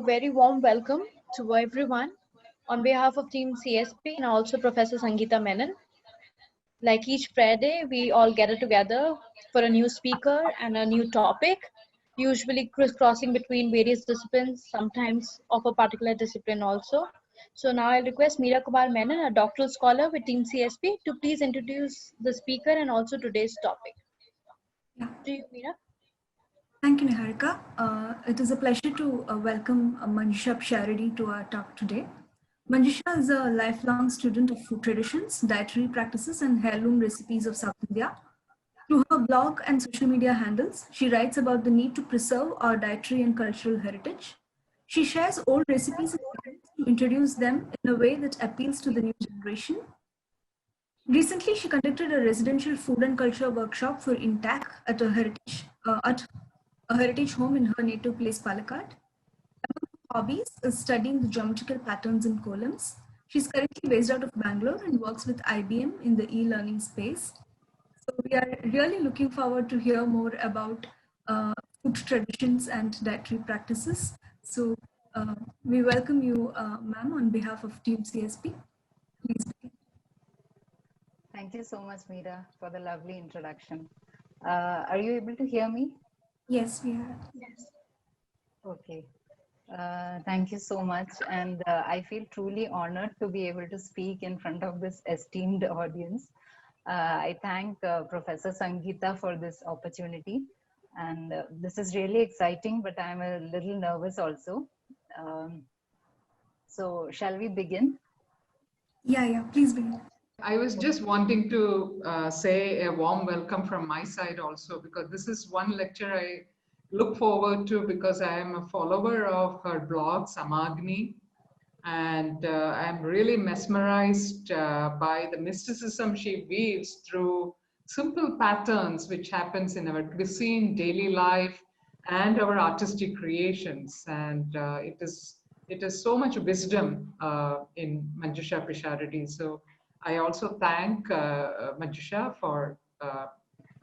very warm welcome to everyone on behalf of Team CSP and also Professor Sangeeta Menon. Like each Friday, we all gather together for a new speaker and a new topic, usually crisscrossing between various disciplines, sometimes of a particular discipline also. So now I'll request Meera Kumar Menon, a doctoral scholar with Team CSP, to please introduce the speaker and also today's topic. Yeah. To you, Meera. Thank you, Niharika. It is a pleasure to welcome Manjusha Pishardi to our talk today. Manjusha is a lifelong student of food traditions, dietary practices, and heirloom recipes of South India. Through her blog and social media handles, she writes about the need to preserve our dietary and cultural heritage. She shares old recipes and techniques to introduce them in a way that appeals to the new generation. Recently, she conducted a residential food and culture workshop for INTAC at a heritage home in her native place, Palakkad. Among her hobbies is studying the geometrical patterns in columns. She's currently based out of Bangalore and works with IBM in the e-learning space. So we are really looking forward to hear more about food traditions and dietary practices. So we welcome you, ma'am, on behalf of Team CSP. Please begin. Thank you so much, Meera, for the lovely introduction. Are you able to hear me? Yes, we are. Yes. Okay. Thank you so much. And I feel truly honored to be able to speak in front of this esteemed audience. I thank Professor Sangeeta for this opportunity. And this is really exciting, but I'm a little nervous also. So shall we begin? Yeah, please begin. I was just wanting to say a warm welcome from my side also, because this is one lecture I look forward to because I am a follower of her blog, Samagni, and I'm really mesmerized by the mysticism she weaves through simple patterns which happens in our cuisine, daily life, and our artistic creations. And it is so much wisdom in Manjusha Pishardi. So I also thank Manjusha for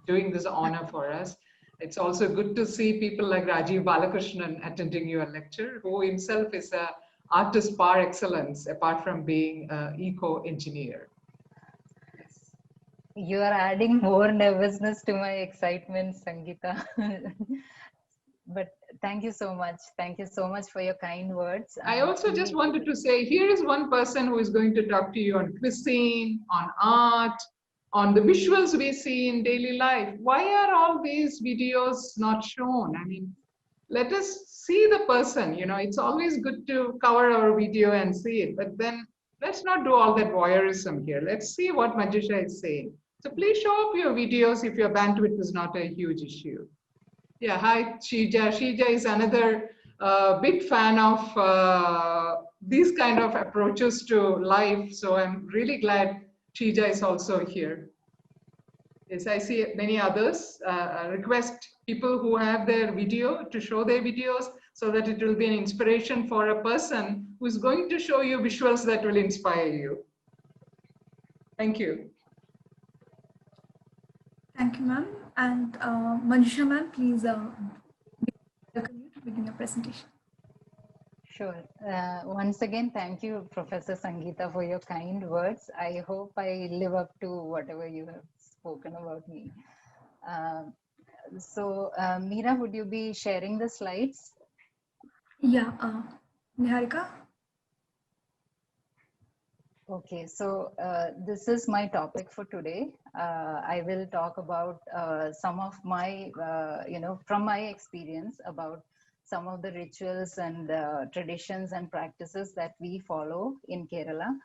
doing this honor for us. It's also good to see people like Rajiv Balakrishnan attending your lecture, who himself is a artist par excellence, apart from being an eco-engineer. Yes. You are adding more nervousness to my excitement, Sangeeta. But thank you so much. Thank you so much for your kind words. I also just wanted to say, here is one person who is going to talk to you on cuisine, on art, on the visuals we see in daily life. Why are all these videos not shown? I mean, let us see the person. You know, it's always good to cover our video and see it, but then let's not do all that voyeurism here. Let's see what Manjusha is saying. So please show up your videos if your bandwidth is not a huge issue. Yeah, hi, Shija. Shija is another big fan of these kind of approaches to life. So I'm really glad Shija is also here. Yes, I see many others. Request people who have their video to show their videos so that it will be an inspiration for a person who is going to show you visuals that will inspire you. Thank you. Thank you, ma'am. And Manjusha, ma'am, please welcome you to begin your presentation. Sure. Once again, thank you, Professor Sangeeta, for your kind words. I hope I live up to whatever you have spoken about me. Meera, would you be sharing the slides? Yeah, Niharika. Okay, so this is my topic for today. I will talk about some of my, from my experience about some of the rituals and traditions and practices that we follow in Kerala.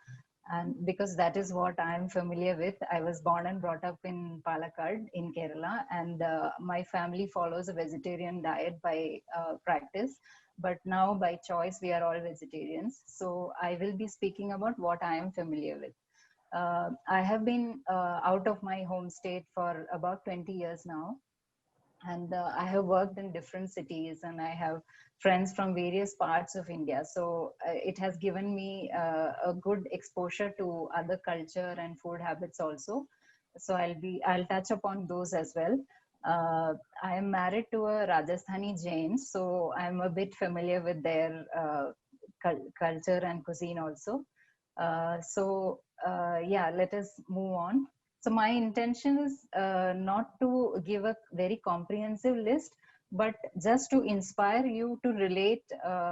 And because that is what I'm familiar with. I was born and brought up in Palakkad in Kerala, and my family follows a vegetarian diet by practice. But now by choice, we are all vegetarians. So I will be speaking about what I am familiar with. I have been out of my home state for about 20 years now. And I have worked in different cities, and I have friends from various parts of India. So it has given me a good exposure to other culture and food habits also. So I'll touch upon those as well. I am married to a Rajasthani Jain, so I'm a bit familiar with their culture and cuisine also. Yeah, let us move on. So my intention is not to give a very comprehensive list, but just to inspire you to relate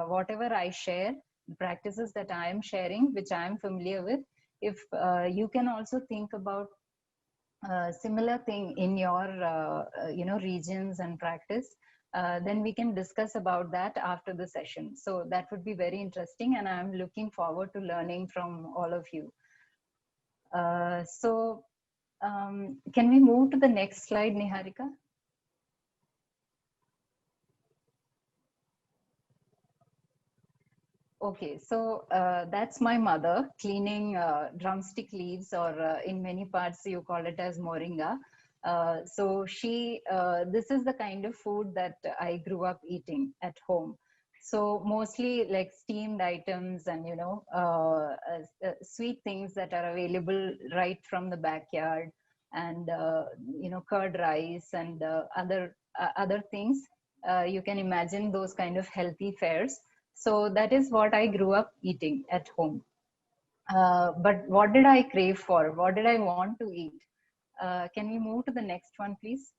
whatever I share, practices that I am sharing, which I am familiar with. If you can also think about similar thing in your regions and practice, then we can discuss about that after the session. So that would be very interesting, and I'm looking forward to learning from all of you. Can we move to the next slide, Niharika? Okay, so that's my mother cleaning drumstick leaves, or in many parts you call it as moringa. So this is the kind of food that I grew up eating at home. So mostly like steamed items and, sweet things that are available right from the backyard, and, curd rice and other things. You can imagine those kind of healthy fares. So that is what I grew up eating at home. But what did I crave for? What did I want to eat? Can we move to the next one, please?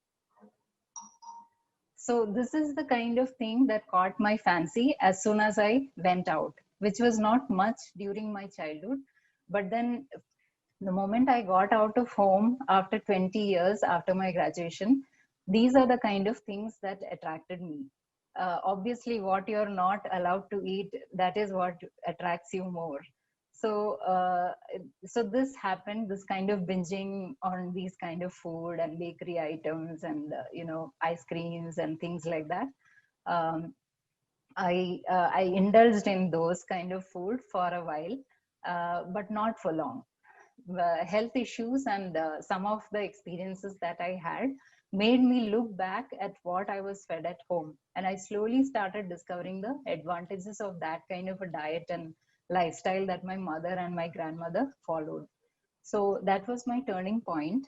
So this is the kind of thing that caught my fancy as soon as I went out, which was not much during my childhood. But then the moment I got out of home after 20 years after my graduation, these are the kind of things that attracted me. Obviously, what you're not allowed to eat, that is what attracts you more. So this happened, this kind of binging on these kind of food and bakery items and ice creams and things like that. I indulged in those kind of food for a while, but not for long. Health issues and some of the experiences that I had made me look back at what I was fed at home. And I slowly started discovering the advantages of that kind of a diet and lifestyle that my mother and my grandmother followed. So that was my turning point.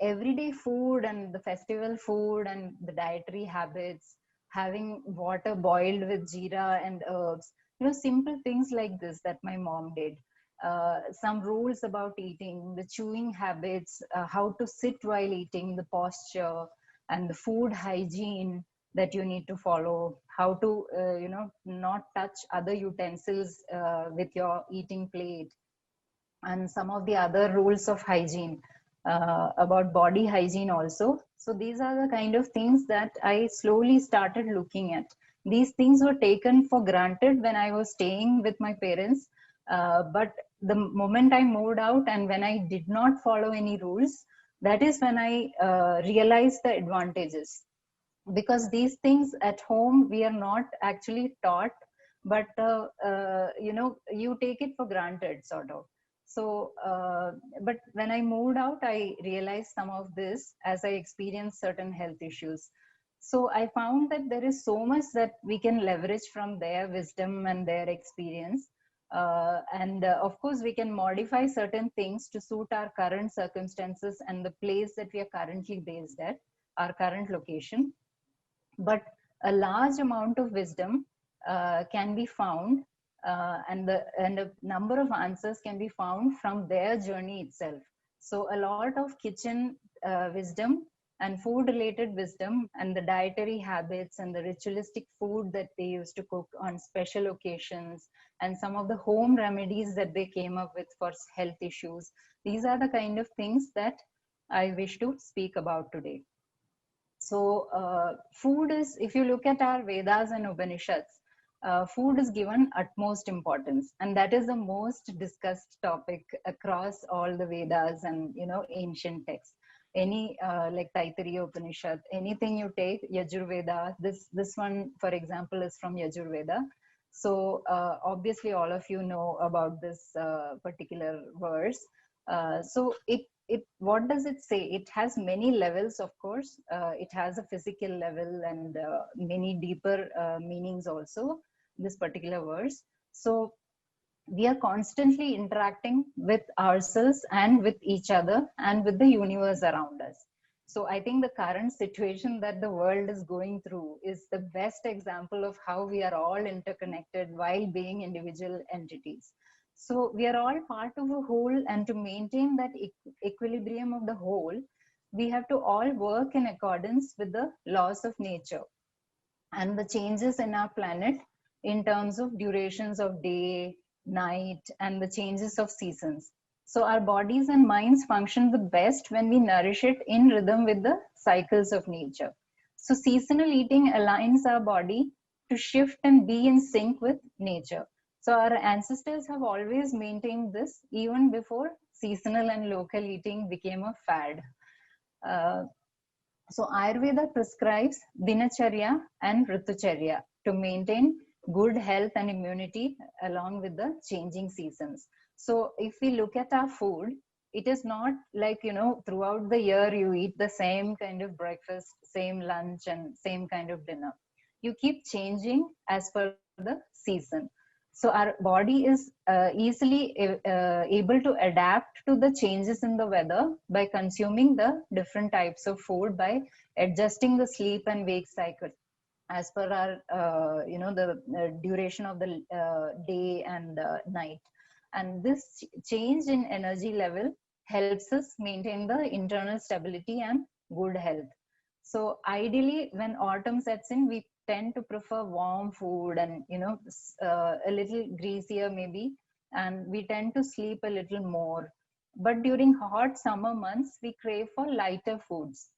Everyday food and the festival food and the dietary habits, having water boiled with jeera and herbs, simple things like this that my mom did. Some rules about eating, the chewing habits, how to sit while eating, the posture, and the food hygiene that you need to follow, how to, not touch other utensils with your eating plate, and some of the other rules of hygiene, about body hygiene also. So these are the kind of things that I slowly started looking at. These things were taken for granted when I was staying with my parents, but the moment I moved out and when I did not follow any rules, that is when I realized the advantages. Because these things at home we are not actually taught, but you take it for granted, sort of. So but when I moved out, I realized some of this as I experienced certain health issues. So I found that there is so much that we can leverage from their wisdom and their experience. Of course, we can modify certain things to suit our current circumstances and the place that we are currently based at, our current location. But a large amount of wisdom can be found, and a number of answers can be found from their journey itself. So a lot of kitchen wisdom and food related wisdom and the dietary habits and the ritualistic food that they used to cook on special occasions, and some of the home remedies that they came up with for health issues, these are the kind of things that I wish to speak about today. So food is, if you look at our Vedas and Upanishads, food is given utmost importance, and that is the most discussed topic across all the Vedas and ancient texts. Any like Taittiriya Upanishad, anything you take, Yajurveda, this one, for example, is from Yajurveda. So obviously all of you know about this particular verse. So what does it say? It has many levels, of course. It has a physical level and many deeper meanings also, this particular verse. So we are constantly interacting with ourselves and with each other and with the universe around us. So I think the current situation that the world is going through is the best example of how we are all interconnected while being individual entities. So we are all part of a whole, and to maintain that equilibrium of the whole, we have to all work in accordance with the laws of nature and the changes in our planet in terms of durations of day, night, and the changes of seasons. So our bodies and minds function the best when we nourish it in rhythm with the cycles of nature. So seasonal eating aligns our body to shift and be in sync with nature. So our ancestors have always maintained this even before seasonal and local eating became a fad. Uh, so Ayurveda prescribes dinacharya and ritucharya to maintain good health and immunity along with the changing seasons. So if we look at our food, it is not like, throughout the year you eat the same kind of breakfast, same lunch, and same kind of dinner. You keep changing as per the season. So our body is easily able to adapt to the changes in the weather by consuming the different types of food, by adjusting the sleep and wake cycle as per our the duration of the day and night. And this change in energy level helps us maintain the internal stability and good health. So ideally, when autumn sets in, we tend to prefer warm food and a little greasier maybe, and we tend to sleep a little more. But during hot summer months, we crave for lighter foods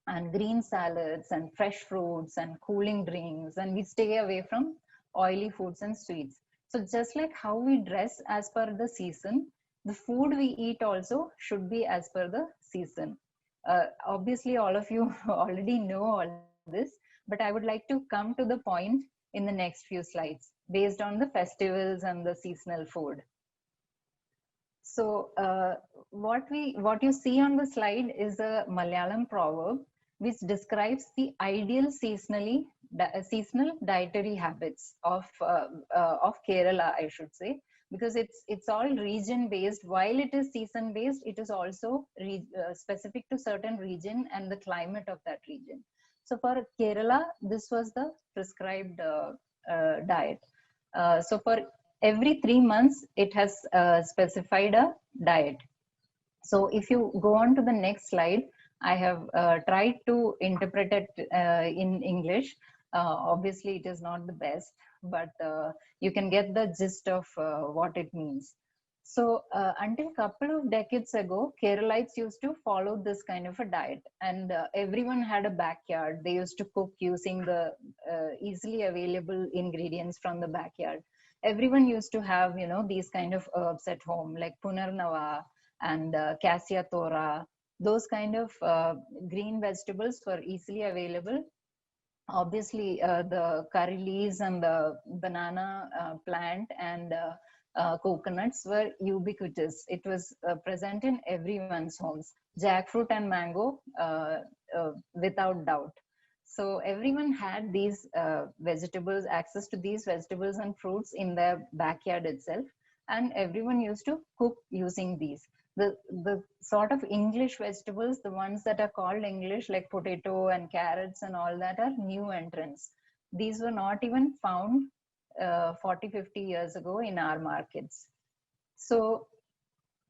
and green salads and fresh fruits and cooling drinks, and we stay away from oily foods and sweets. So just like how we dress as per the season, the food we eat also should be as per the season. Obviously all of you already know all this, but I would like to come to the point in the next few slides based on the festivals and the seasonal food. So what you see on the slide is a Malayalam proverb which describes the ideal seasonal dietary habits of Kerala, I should say, because it's all region based. While it is season based, it is also specific to certain region and the climate of that region. So for Kerala, this was the prescribed diet. So for every 3 months, it has specified a diet. So if you go on to the next slide, I have tried to interpret it in English. Obviously, it is not the best, but you can get the gist of what it means. So until a couple of decades ago, Keralites used to follow this kind of a diet, and everyone had a backyard. They used to cook using the easily available ingredients from the backyard. Everyone used to have, these kind of herbs at home, like punarnava and cassia tora. Those kind of green vegetables were easily available. Obviously, the curry leaves and the banana plant and coconuts were ubiquitous. It was present in everyone's homes. Jackfruit and mango, without doubt. So everyone had these vegetables, access to these vegetables and fruits in their backyard itself, and everyone used to cook using these. The sort of English vegetables, the ones that are called English, like potato and carrots and all that, are new entrants. These were not even found 40-50 years ago in our markets. So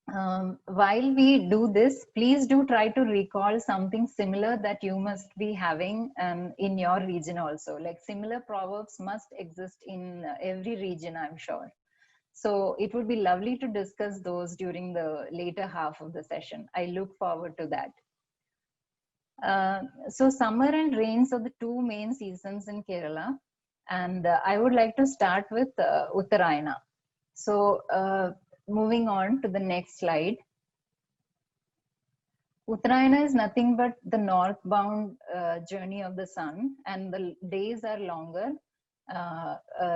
while we do this, please do try to recall something similar that you must be having in your region also. Like similar proverbs must exist in every region, I'm sure. So it would be lovely to discuss those during the later half of the session. I look forward to that. So summer and rains are the two main seasons in Kerala. And I would like to start with Uttarayana. So moving on to the next slide. Uttarayana is nothing but the northbound journey of the sun, and the days are longer.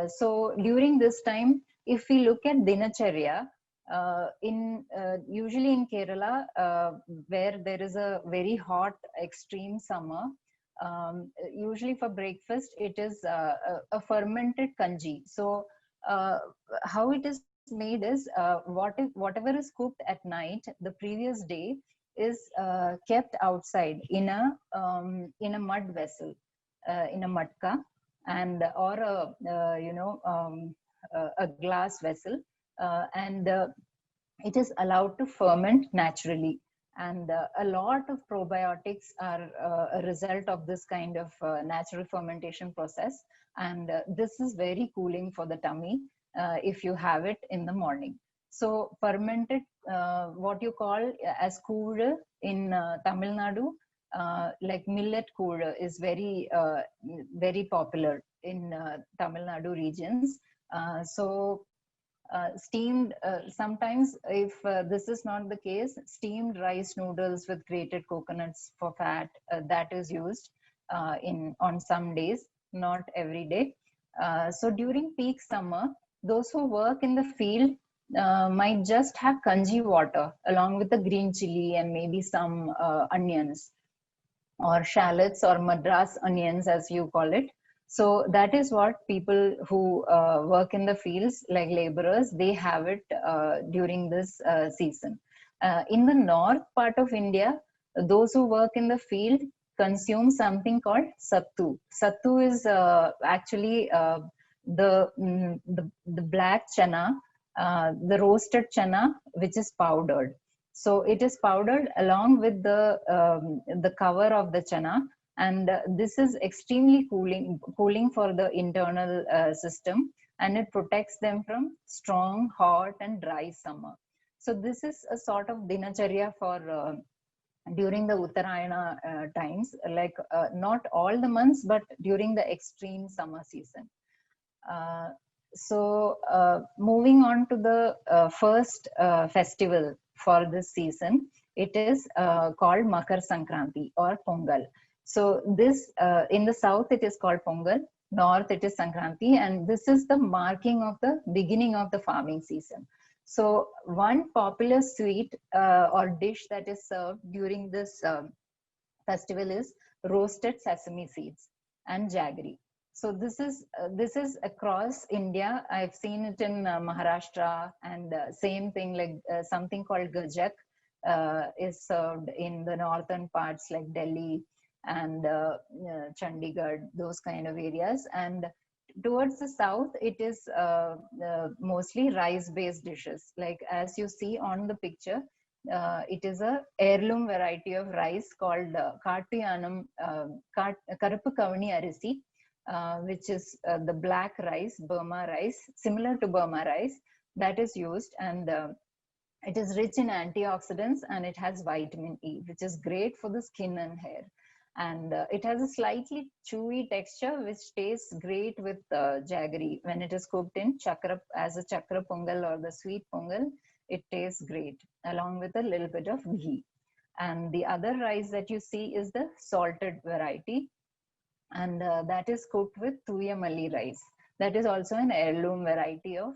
So during this time, if we look at dinacharya, usually in Kerala, where there is a very hot, extreme summer, usually for breakfast, it is a fermented kanji. So how it is made is whatever is cooked at night the previous day is kept outside in a mud vessel, in a matka, and or a glass vessel, and it is allowed to ferment naturally. And a lot of probiotics are a result of this kind of natural fermentation process. And this is very cooling for the tummy if you have it in the morning. So fermented, what you call as kool in Tamil Nadu, like millet kool is very popular in Tamil Nadu regions. Steamed, sometimes if this is not the case, steamed rice noodles with grated coconuts for fat, that is used on some days, not every day. So during peak summer, those who work in the field might just have kanji water along with the green chili and maybe some onions or shallots or madras onions, as you call it. So that is what people who work in the fields, like laborers, they have it during this season. In the north part of India, those who work in the field consume something called sattu. Sattu is actually the black chana, the roasted chana, which is powdered. So it is powdered along with the cover of the chana, and this is extremely cooling for the internal system, and it protects them from strong, hot, and dry summer. So this is a sort of dinacharya for during the Uttarayana times, like not all the months, but during the extreme summer season. Moving on to the first festival for this season, it is called Makar Sankranti or Pongal. So this, in the south, it is called Pongal, north it is Sankranti, and this is the marking of the beginning of the farming season. So one popular sweet or dish that is served during this festival is roasted sesame seeds and jaggery. So this is across India. I've seen it in Maharashtra, and same thing, like something called gajak is served in the northern parts like Delhi and Chandigarh, those kind of areas. And towards the south, it is mostly rice-based dishes. Like as you see on the picture, it is a heirloom variety of rice called Karthiyanam, Karuppu Kavani Arisi, which is the black rice, Burma rice, similar to Burma rice, that is used. And it is rich in antioxidants, and it has vitamin E, which is great for the skin and hair. And it has a slightly chewy texture, which tastes great with jaggery. When it is cooked in chakra, as a chakra pongal or the sweet pongal, it tastes great, along with a little bit of ghee. And the other rice that you see is the salted variety, and that is cooked with Thuyamalli rice. That is also an heirloom variety of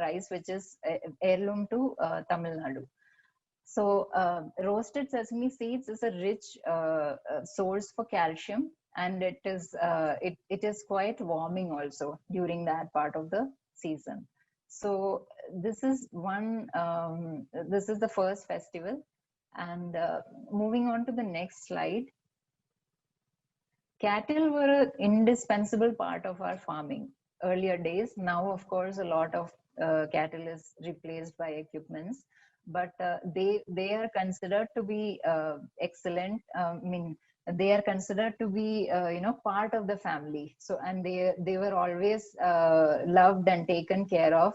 rice, which is heirloom to Tamil Nadu. So roasted sesame seeds is a rich source for calcium, and it is quite warming also during that part of the season. So this is this is the first festival. And moving on to the next slide. Cattle were an indispensable part of our farming earlier days. Now, of course, a lot of cattle is replaced by equipments, but they are considered to be excellent. They are considered to be part of the family. So, and they were always loved and taken care of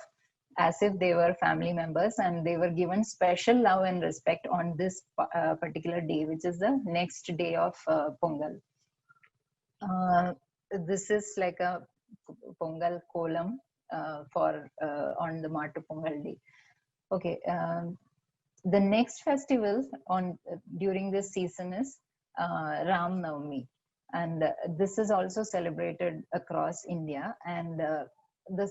as if they were family members, and they were given special love and respect on this particular day, which is the next day of Pongal. This is like a Pongal kolam for on the Matu Pongal day. Okay, the next festival during this season is Ram Navami, and this is also celebrated across India. And the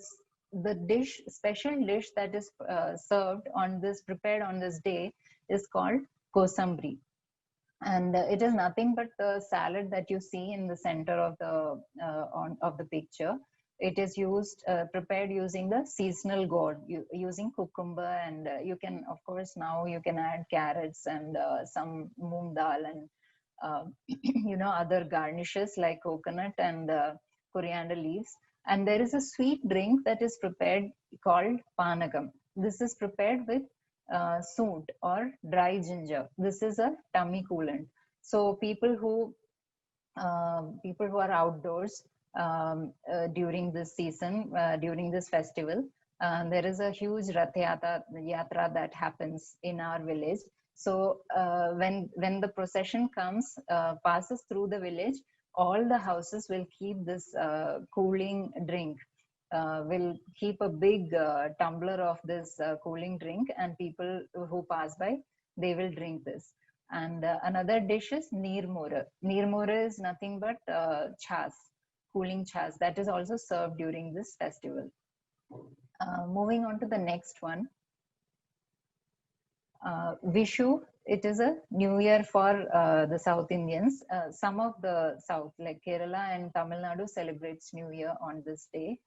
special dish that is prepared on this day is called Kosambri. And it is nothing but the salad that you see in the center of the picture. It is used, prepared using the seasonal gourd, using cucumber, and you can, of course, now you can add carrots and some moong dal and other garnishes like coconut and coriander leaves. And there is a sweet drink that is prepared called panakam. This is prepared with soot or dry ginger. This is a tummy coolant. So people who are outdoors during this season, during this festival, there is a huge Rath Yatra that happens in our village. So when the procession comes, passes through the village, all the houses will keep this cooling drink. Will keep a big tumbler of this cooling drink, and people who pass by, they will drink this. And another dish is nirmora. Nirmora is nothing but chas, cooling chas, that is also served during this festival. Moving on to the next one. Vishu, it is a new year for the South Indians. Some of the South, like Kerala and Tamil Nadu, celebrates New Year on this day.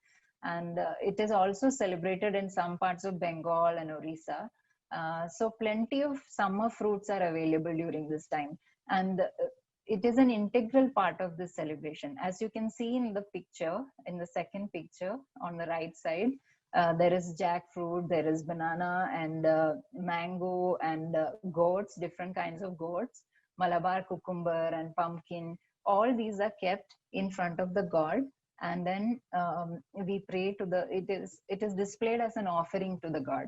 And it is also celebrated in some parts of Bengal and Orissa. So plenty of summer fruits are available during this time. And it is an integral part of this celebration. As you can see in the picture, in the second picture on the right side, there is jackfruit, there is banana and mango and gourds, different kinds of gourds, Malabar cucumber and pumpkin. All these are kept in front of the god, and then we pray to the, it is displayed as an offering to the god.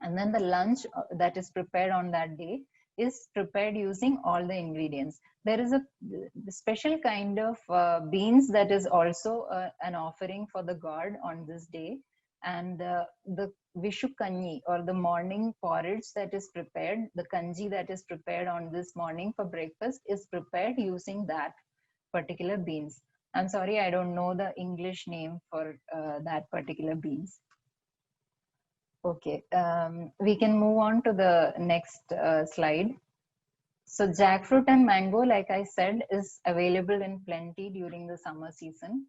And then the lunch that is prepared on that day is prepared using all the ingredients. There is a special kind of beans that is also an offering for the god on this day. And the Vishu Kanji, or the morning porridge that is prepared, the kanji that is prepared on this morning for breakfast, is prepared using that particular beans. I'm sorry, I don't know the English name for that particular beans. Okay, we can move on to the next slide. So jackfruit and mango, like I said, is available in plenty during the summer season.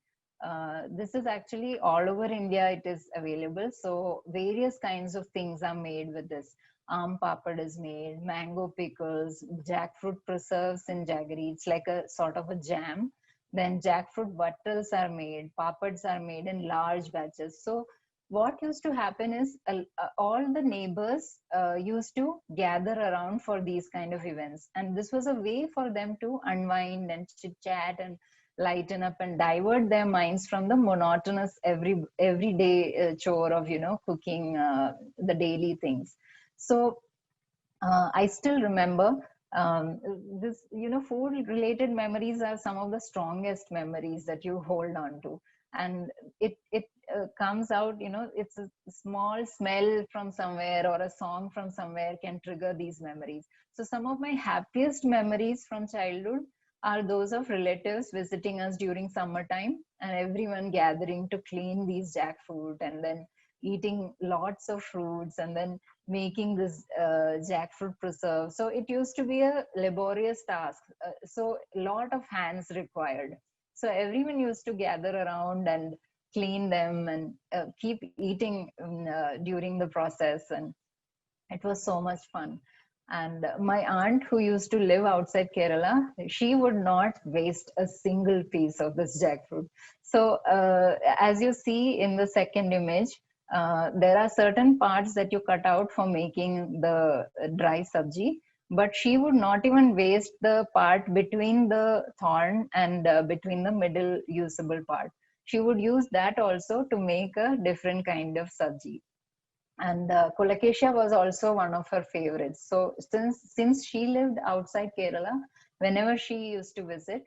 This is actually all over India, it is available. So various kinds of things are made with this. Papad is made, mango pickles, jackfruit preserves in jaggery. It's like a sort of a jam. Then jackfruit butters are made, papads are made in large batches. So what used to happen is all the neighbors used to gather around for these kind of events. And this was a way for them to unwind and chit chat and lighten up and divert their minds from the monotonous everyday chore of, cooking the daily things. So I still remember this, food related memories are some of the strongest memories that you hold on to. And it comes out, it's a small smell from somewhere or a song from somewhere can trigger these memories. So some of my happiest memories from childhood are those of relatives visiting us during summertime, and everyone gathering to clean these jackfruit and then eating lots of fruits and then making this jackfruit preserve. So it used to be a laborious task. So a lot of hands required. So everyone used to gather around and clean them and keep eating during the process. And it was so much fun. And my aunt, who used to live outside Kerala, she would not waste a single piece of this jackfruit. So as you see in the second image, there are certain parts that you cut out for making the dry sabji, but she would not even waste the part between the thorn and between the middle usable part. She would use that also to make a different kind of sabji. And Colacacia was also one of her favorites. So since she lived outside Kerala, whenever she used to visit,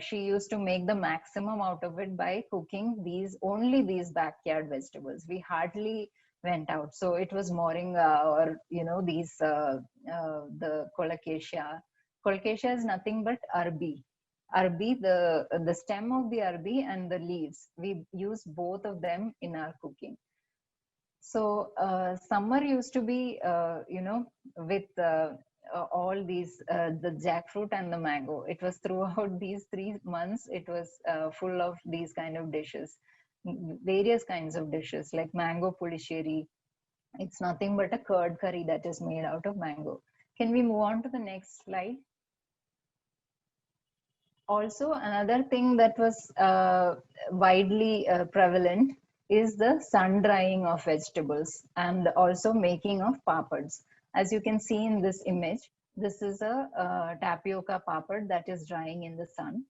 she used to make the maximum out of it by cooking only these backyard vegetables. We hardly went out. So it was moringa or, these, the Colacacia. Colacacia is nothing but arbi. Arbi, the stem of the arbi and the leaves. We use both of them in our cooking. So summer used to be, with all these, the jackfruit and the mango. It was throughout these 3 months, it was full of these kind of dishes, various kinds of dishes like mango pulisheri. It's nothing but a curd curry that is made out of mango. Can we move on to the next slide? Also, another thing that was widely prevalent is the sun drying of vegetables and also making of papads. As you can see in this image, this is a tapioca papad that is drying in the sun.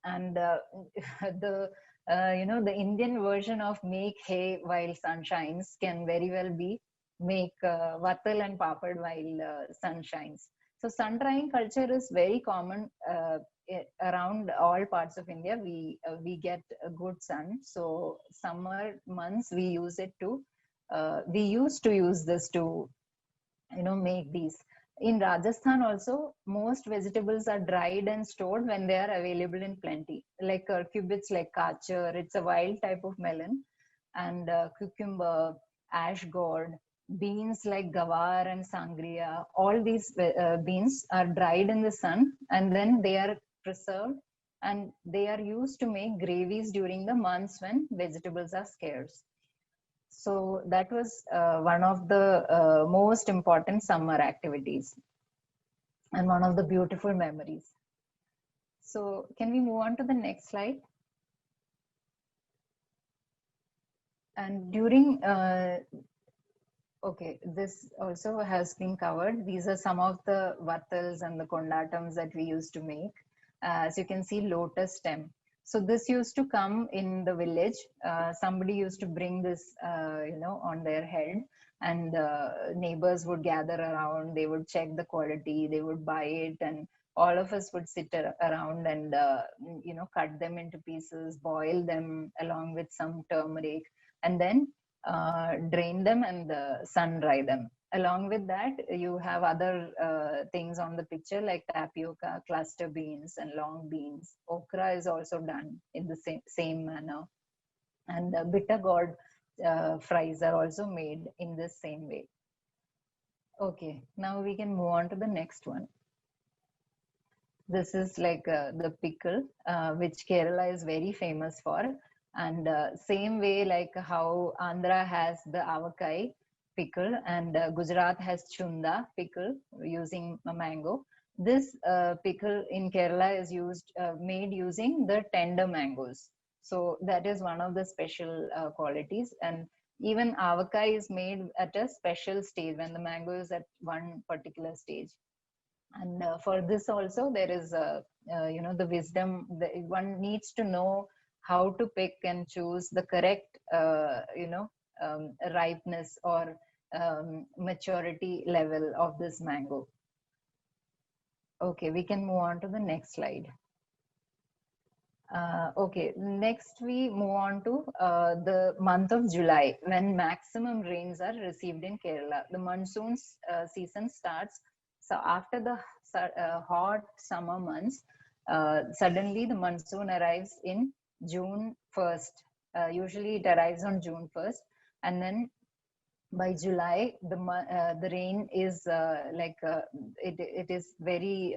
And the the Indian version of make hay while sun shines can very well be make vatal and papad while sun shines. So sun drying culture is very common around all parts of India. We get a good sun. So summer months we use it to we used to use this to make these. In Rajasthan also, most vegetables are dried and stored when they are available in plenty. Like cucurbits, like kachar, it's a wild type of melon, and cucumber, ash gourd, beans like gawar and sangria. All these beans are dried in the sun and then they are preserved, and they are used to make gravies during the months when vegetables are scarce. So that was one of the most important summer activities and one of the beautiful memories. So can we move on to the next slide? And during, okay, this also has been covered. These are some of the vatals and the kondatams that we used to make. As you can see, lotus stem. So this used to come in the village. Somebody used to bring this, on their head, and neighbors would gather around. They would check the quality. They would buy it, and all of us would sit around and cut them into pieces, boil them along with some turmeric, and then drain them and sun dry them. Along with that, you have other things on the picture like tapioca, cluster beans, and long beans. Okra is also done in the same manner. And bitter gourd fries are also made in the same way. Okay, now we can move on to the next one. This is like the pickle, which Kerala is very famous for. And same way like how Andhra has the avakai pickle and Gujarat has chunda pickle using a mango. This pickle in Kerala is made using the tender mangoes. So that is one of the special qualities. And even avakai is made at a special stage when the mango is at one particular stage. And for this also there is the wisdom that one needs to know how to pick and choose the correct ripeness or maturity level of this mango. Okay, we can move on to the next slide. Okay, next we move on to the month of July, when maximum rains are received in Kerala. The monsoon season starts. So after the hot summer months, suddenly the monsoon arrives in June 1st. Usually it arrives on June 1st, and then by July the rain is it is very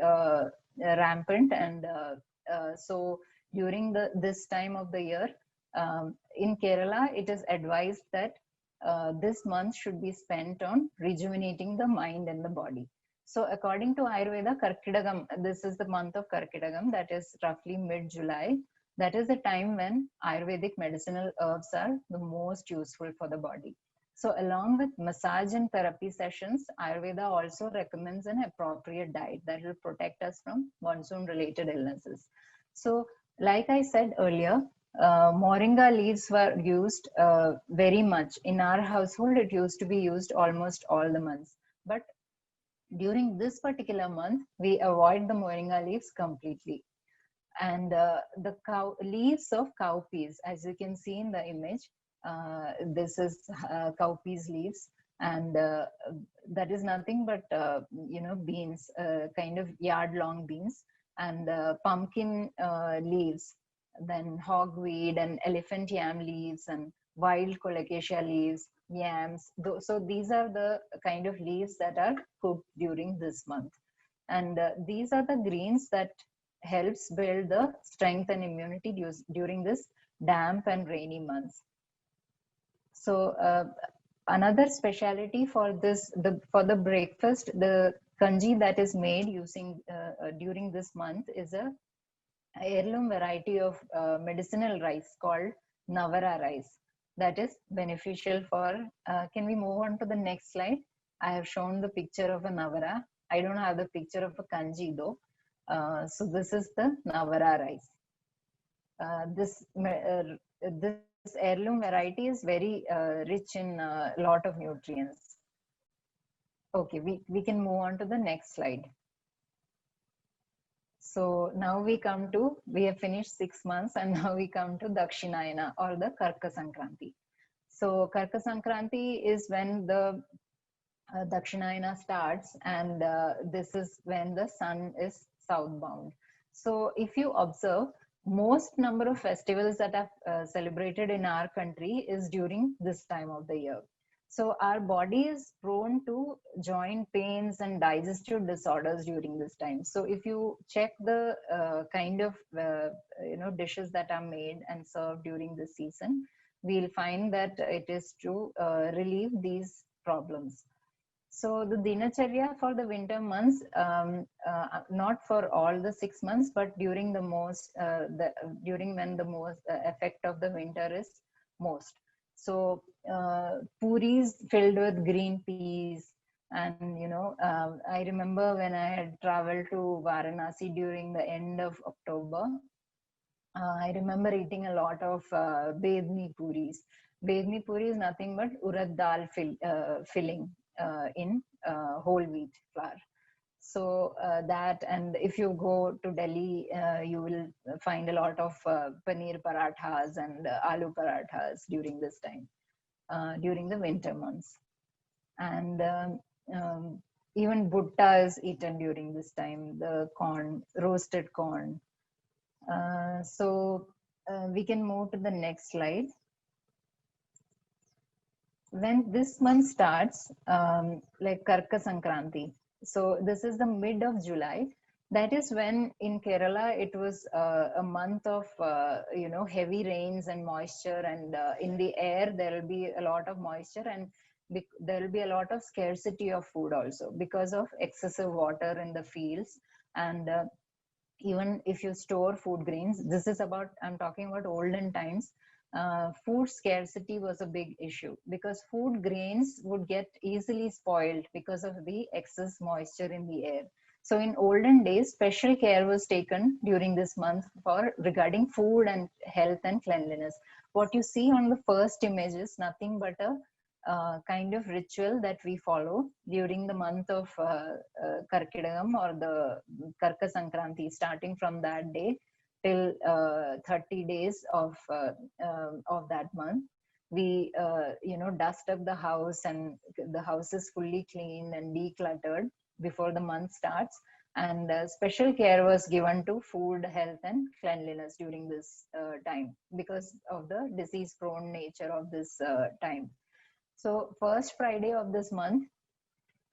rampant, and so during this time of the year in Kerala, it is advised that this month should be spent on rejuvenating the mind and the body. So according to Ayurveda, Karkidagam, this is the month of Karkidagam, that is roughly mid-July. That is the time when Ayurvedic medicinal herbs are the most useful for the body. So along with massage and therapy sessions, Ayurveda also recommends an appropriate diet that will protect us from monsoon-related illnesses. So like I said earlier, moringa leaves were used very much. In our household, it used to be used almost all the months. But during this particular month, we avoid the moringa leaves completely. And the leaves of cowpeas, as you can see in the image, this is cowpeas leaves, and that is nothing but beans, kind of yard-long beans, and pumpkin leaves, then hogweed and elephant yam leaves and wild colocasia leaves, yams. So these are the kind of leaves that are cooked during this month. And these are the greens that helps build the strength and immunity during this damp and rainy months. So another specialty for this, for the breakfast, the kanji that is made using during this month is a heirloom variety of medicinal rice called Navara rice that is beneficial for, can we move on to the next slide? I have shown the picture of a Navara. I don't have the picture of a kanji though. So this is the Navara rice. This heirloom variety is very rich in a lot of nutrients. Okay, we can move on to the next slide. So now we have finished 6 months, and now we come to Dakshinayana or the Karka Sankranti. So Karka Sankranti is when the Dakshinayana starts, and this is when the sun is southbound. So if you observe, most number of festivals that are celebrated in our country is during this time of the year. So our body is prone to joint pains and digestive disorders during this time. So if you check the kind of dishes that are made and served during this season, we'll find that it is to relieve these problems. So the dinacharya for the winter months, not for all the 6 months, but during the most, during when the most effect of the winter is most. So puris filled with green peas, and I remember when I had traveled to Varanasi during the end of October, I remember eating a lot of bedni puris. Bedni puri is nothing but urad dal filling in whole wheat flour. So that, and if you go to Delhi, you will find a lot of paneer parathas and aloo parathas during this time, during the winter months. And even bhutta is eaten during this time, the corn, roasted corn. So we can move to the next slide. When this month starts, like Karka Sankranti, so this is the mid of July. That is when in Kerala it was a month of heavy rains and moisture, and in the air there will be a lot of moisture, and there will be a lot of scarcity of food also because of excessive water in the fields. And even if you store food grains, I'm talking about olden times. Food scarcity was a big issue because food grains would get easily spoiled because of the excess moisture in the air. So in olden days, special care was taken during this month regarding food and health and cleanliness. What you see on the first image is nothing but a kind of ritual that we follow during the month of Karkidagam or the Karka Sankranti, starting from that day till 30 days of that month. We dust up the house, and the house is fully cleaned and decluttered before the month starts. And special care was given to food, health, and cleanliness during this time because of the disease-prone nature of this time. So first Friday of this month,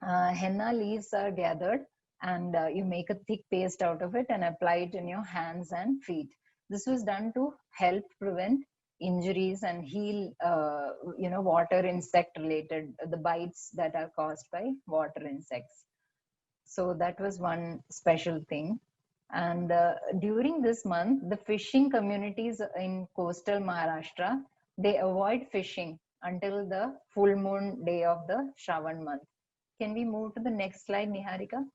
henna leaves are gathered, and you make a thick paste out of it and apply it in your hands and feet. This was done to help prevent injuries and heal, water insect related, the bites that are caused by water insects. So that was one special thing. And during this month, the fishing communities in coastal Maharashtra, they avoid fishing until the full moon day of the Shravan month. Can we move to the next slide, Niharika?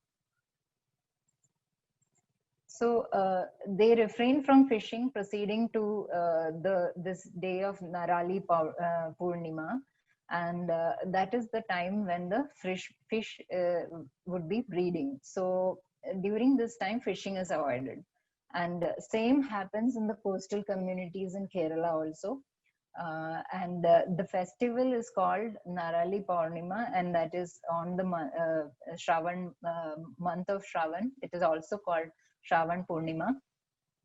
So they refrain from fishing proceeding to this day of Narali Purnima, and that is the time when the fish would be breeding. So during this time, fishing is avoided. And same happens in the coastal communities in Kerala also. And the festival is called Narali Purnima, and that is on the Shravan, month of Shravan. It is also called Shravan Purnima,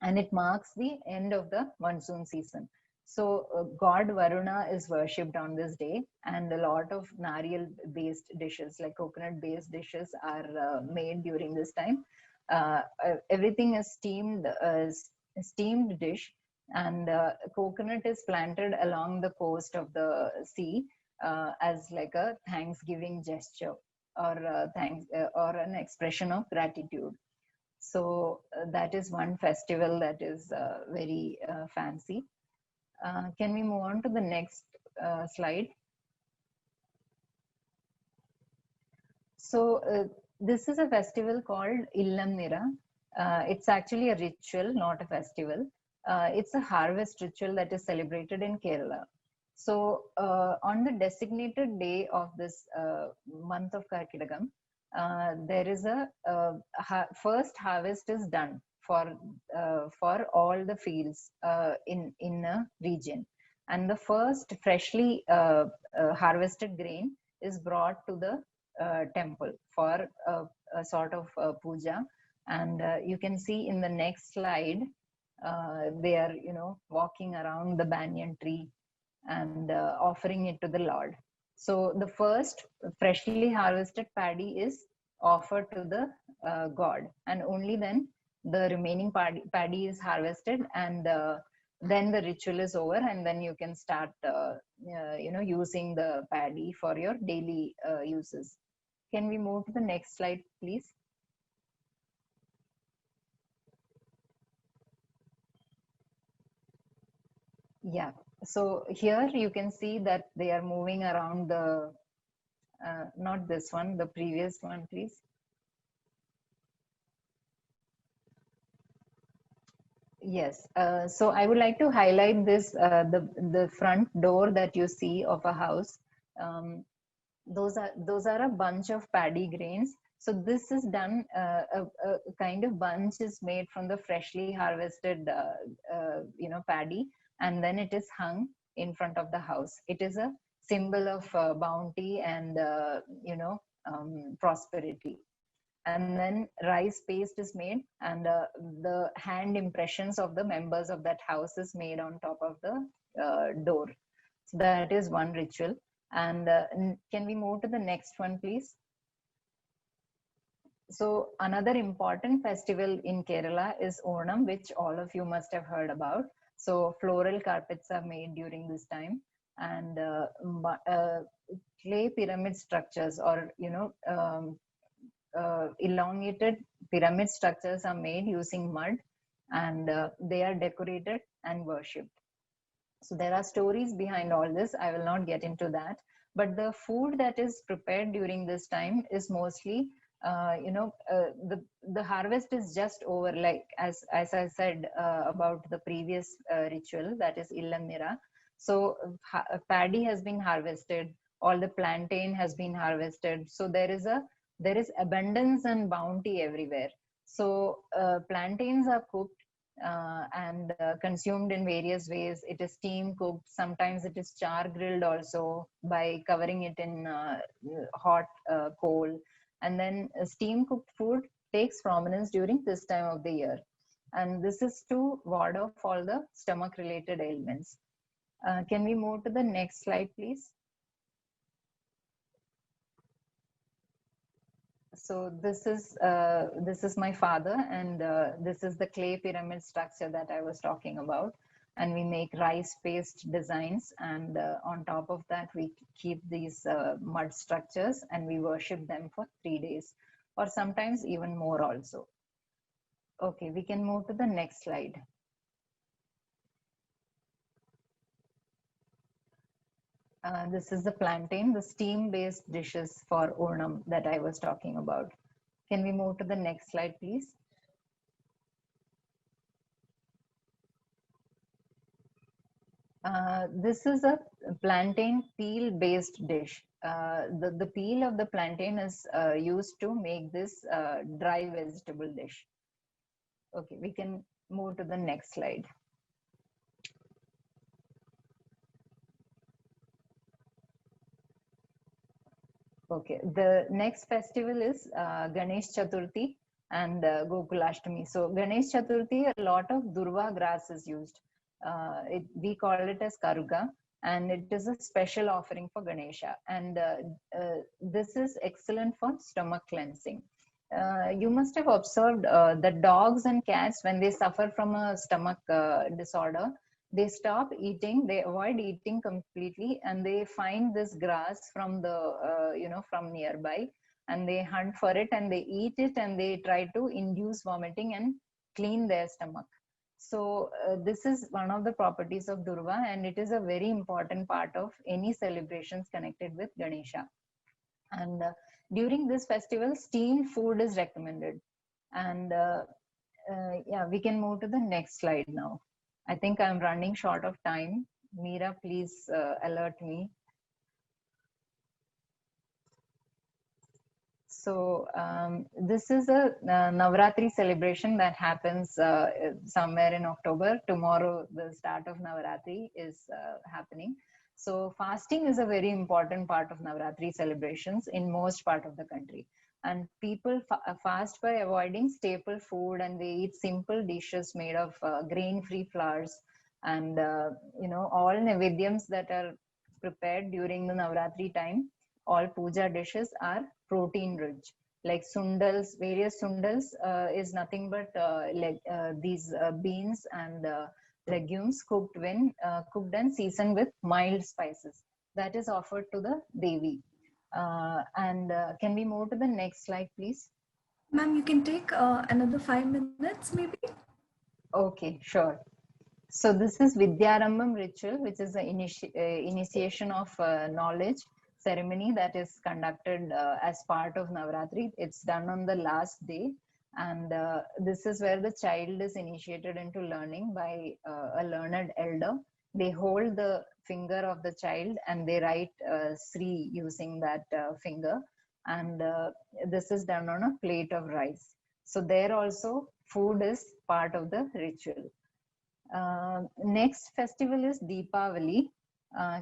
and it marks the end of the monsoon season. So God Varuna is worshipped on this day, and a lot of nariyal-based dishes, like coconut-based dishes, are made during this time. Everything is steamed dish, and coconut is planted along the coast of the sea as like a thanksgiving gesture or thanks or an expression of gratitude. So that is one festival that is very fancy. Can we move on to the next slide? So this is a festival called Illam Nira. It's actually a ritual, not a festival. It's a harvest ritual that is celebrated in Kerala. So on the designated day of this month of Karkidakam, there is a first harvest is done for all the fields in a region, and the first freshly harvested grain is brought to the temple for a sort of puja. And you can see in the next slide, they are, walking around the banyan tree and offering it to the Lord. So the first freshly harvested paddy is offered to the god, and only then the remaining paddy is harvested, and then the ritual is over, and then you can start using the paddy for your daily uses. Can we move to the next slide, please? Yeah, so here you can see that they are moving around the not this one, the previous one, please. Yes, so I would like to highlight this, the front door that you see of a house. Those are a bunch of paddy grains. So this is done, a kind of bunch is made from the freshly harvested, paddy, and then it is hung in front of the house. It is a symbol of bounty and, prosperity. And then rice paste is made, and the hand impressions of the members of that house is made on top of the door. So that is one ritual. And can we move to the next one, please? So another important festival in Kerala is Onam, which all of you must have heard about. So floral carpets are made during this time, and clay pyramid structures, or elongated pyramid structures are made using mud, and they are decorated and worshipped. So there are stories behind all this. I will not get into that. But the food that is prepared during this time is mostly, the harvest is just over. Like as I said about the previous ritual, that is Illam Nira. So paddy has been harvested. All the plantain has been harvested. So there is abundance and bounty everywhere. So plantains are cooked and consumed in various ways. It is steam cooked. Sometimes it is char grilled also by covering it in hot coal. And then steam cooked food takes prominence during this time of the year. And this is to ward off all the stomach related ailments. Can we move to the next slide, please? So this is my father, and this is the clay pyramid structure that I was talking about. And we make rice paste designs, and on top of that we keep these mud structures, and we worship them for 3 days, or sometimes even more also. Okay, we can move to the next slide. This is the plantain, the steam-based dishes for Onam that I was talking about. Can we move to the next slide, please? This is a plantain peel-based dish. The peel of the plantain is used to make this dry vegetable dish. Okay, we can move to the next slide. Okay, the next festival is Ganesh Chaturthi and Gokulashtami. So Ganesh Chaturthi, a lot of durva grass is used. We call it as Karuga, and it is a special offering for Ganesha. And this is excellent for stomach cleansing. You must have observed that dogs and cats, when they suffer from a stomach disorder, they stop eating, they avoid eating completely, and they find this grass from the, from nearby, and they hunt for it and they eat it, and they try to induce vomiting and clean their stomach. So this is one of the properties of Durva, and it is a very important part of any celebrations connected with Ganesha. And during this festival, steamed food is recommended. And yeah, we can move to the next slide now. I think I'm running short of time. Meera, please alert me. So this is a Navratri celebration that happens somewhere in October. Tomorrow, the start of Navratri is happening. So fasting is a very important part of Navratri celebrations in most part of the country. And people fast by avoiding staple food, and they eat simple dishes made of grain-free flours, and all naivedyams that are prepared during the Navratri time. All puja dishes are protein rich, like sundals. Various sundals is nothing but these beans and legumes cooked and seasoned with mild spices. That is offered to the Devi. And can we move to the next slide, please? Ma'am, you can take another 5 minutes, maybe. Okay, sure. So this is Vidyarambam ritual, which is the initiation of knowledge ceremony that is conducted as part of Navratri. It's done on the last day, and this is where the child is initiated into learning by a learned elder. They hold the finger of the child and they write Sri using that finger, and this is done on a plate of rice. So there also food is part of the ritual. Next festival is Deepavali.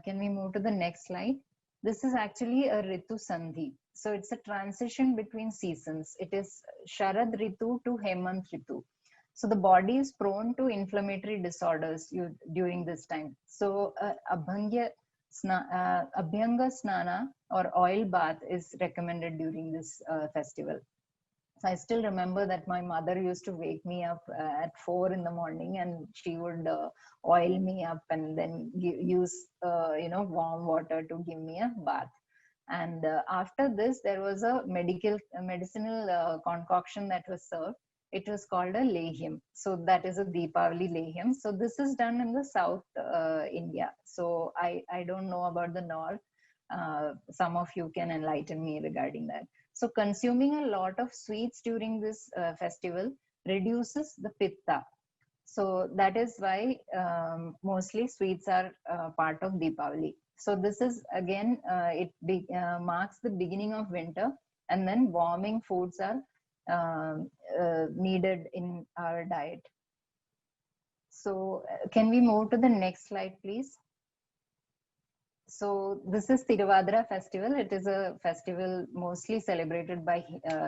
Can we move to the next slide? This is actually a Ritu Sandhi. So it's a transition between seasons. It is Sharad Ritu to Hemant Ritu. So the body is prone to inflammatory disorders during this time. So Abhyanga Snana or oil bath is recommended during this festival. So I still remember that my mother used to wake me up at 4 in the morning, and she would oil me up and then use warm water to give me a bath. And after this, there was a medicinal concoction that was served. It was called a lehyam. So that is a Deepavali lehyam. So this is done in the South India. So I don't know about the North. Some of you can enlighten me regarding that. So consuming a lot of sweets during this festival reduces the pitta. So that is why mostly sweets are part of Deepavali. So this is again, it marks the beginning of winter, and then warming foods are needed in our diet. So can we move to the next slide, please? So this is Tiruvadra festival. It is a festival mostly celebrated by